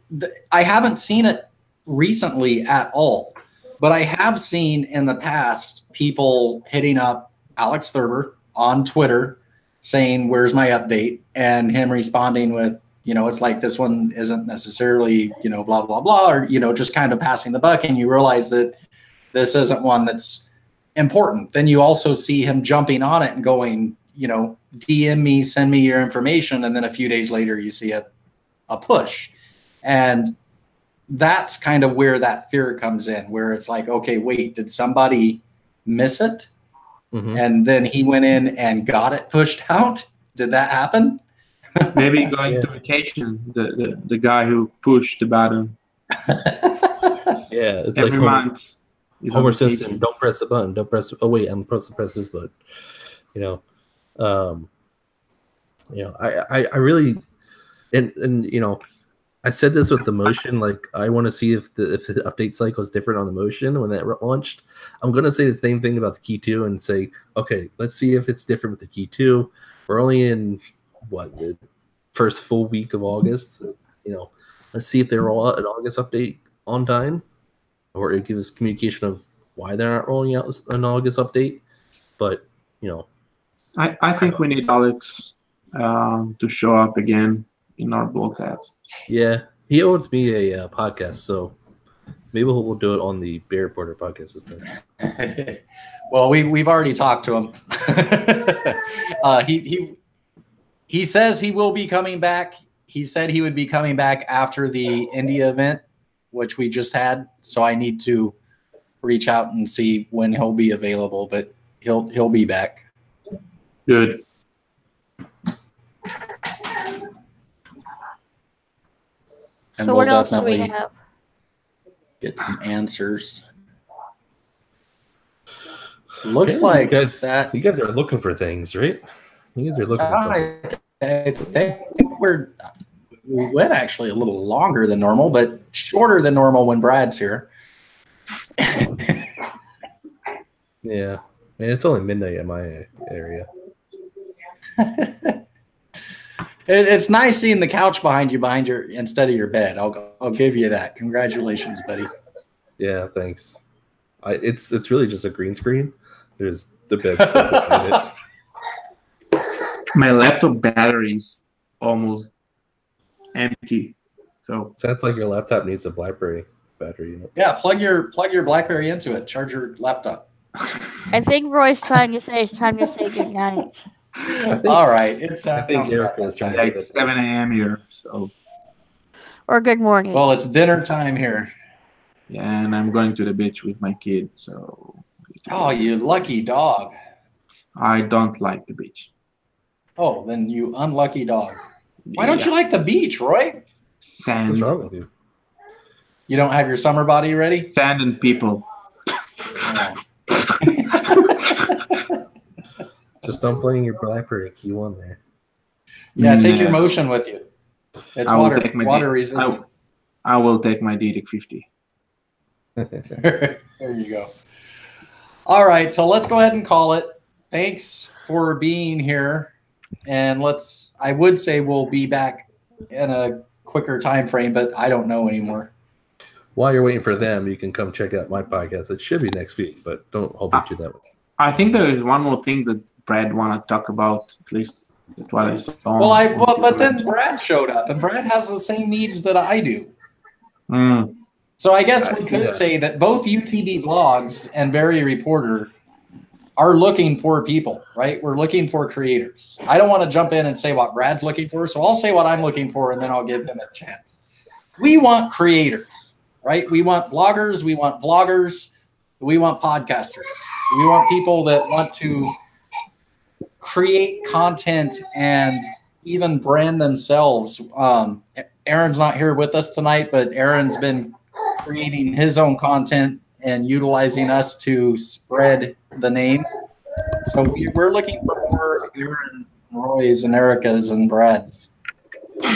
I haven't seen it recently at all, but I have seen in the past people hitting up Alex Thurber on Twitter saying, "Where's my update?" and him responding with, it's like, this one isn't necessarily, blah, blah, blah, or, just kind of passing the buck, and you realize that this isn't one that's important. Then you also see him jumping on it and going, DM me, send me your information, and then a few days later you see a push. And that's kind of where that fear comes in, where it's like, okay, wait, did somebody miss it? Mm-hmm. And then he went in and got it pushed out? Did that happen? Maybe going to vacation, the guy who pushed the button. Yeah, it's every like month. Homer Simpson, don't press the button. Don't press. Oh wait, I'm supposed to press this button. I really, and I said this with the Motion. Like, I want to see if the update cycle is different on the Motion when that launched. I'm gonna say the same thing about the Key 2 and say, okay, let's see if it's different with the Key 2. We're only in the first full week of August. Let's see if they roll out an August update on time, or it gives us communication of why they're not rolling out an August update. But I think we need Alex to show up again in our broadcast. Yeah, he owes me a podcast, so maybe we'll do it on the Bear Reporter podcast this time. Well, we've already talked to him. He says he will be coming back. He said he would be coming back after the India event, which we just had. So I need to reach out and see when he'll be available, but he'll be back. Good. And so we'll what else do we definitely have? Get some answers. Looks like you guys are looking for things, right? You guys are looking for things. I think we went actually a little longer than normal, but shorter than normal when Brad's here. Yeah, and it's only midnight in my area. It's nice seeing the couch behind you instead of your bed. I'll give you that. Congratulations, buddy. Yeah, thanks. It's really just a green screen. There's the bed still behind it. My laptop battery's almost empty. So that's like your laptop needs a BlackBerry battery. Yeah, plug your BlackBerry into it. Charge your laptop. I think Roy's trying to say it's time to say goodnight. All right. I think Eric was trying to say that 7 a.m. here. So. Or good morning. Well, it's dinner time here. Yeah, and I'm going to the beach with my kid, so. Oh, you lucky dog. I don't like the beach. Oh, then you unlucky dog. Why don't you like the beach, Roy? Sand. What's wrong with you? You don't have your summer body ready? Sand and people. Oh. Just don't play your BlackBerry Q1 there. Yeah, take your motion with you. It's water resistant. I will take my DDIC 50. There you go. All right, so let's go ahead and call it. Thanks for being here. And I would say we'll be back in a quicker time frame, but I don't know anymore. While you're waiting for them, you can come check out my podcast. It should be next week, but don't hold me to that one. I think there is one more thing that Brad want to talk about, at least that's what I saw. Well, but then Brad showed up, and Brad has the same needs that I do. So I guess we could say that both UTB Blogs and Barry Reporter are looking for people, right? We're looking for creators. I don't want to jump in and say what Brad's looking for, so I'll say what I'm looking for, and then I'll give him a chance. We want creators, right? We want bloggers, we want vloggers, we want podcasters. We want people that want to create content and even brand themselves. Aaron's not here with us tonight, but Aaron's been creating his own content and utilizing us to spread the name. So we're looking for more Aaron, Roy's, and Erica's and Brad's.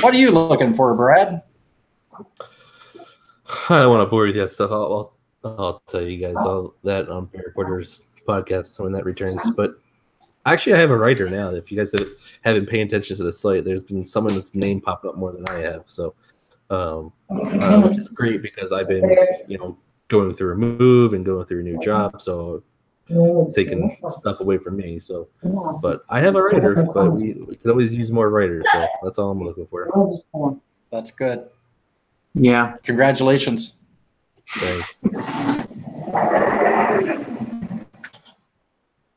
What are you looking for, Brad? I don't want to bore you with that stuff. I'll tell you guys all that on Barry Reporter's podcast when that returns. But actually, I have a writer now. If you guys have been paying attention to the site, there's been someone that's name popped up more than I have. So, which is great because I've been, going through a move and going through a new job. So taking stuff away from me. So, but I have a writer, but we could always use more writers. So that's all I'm looking for. That's good. Yeah. Congratulations. Thanks.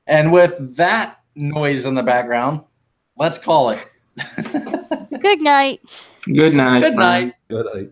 And with that noise in the background, let's call it. Good night. Good night. Good night. Good night.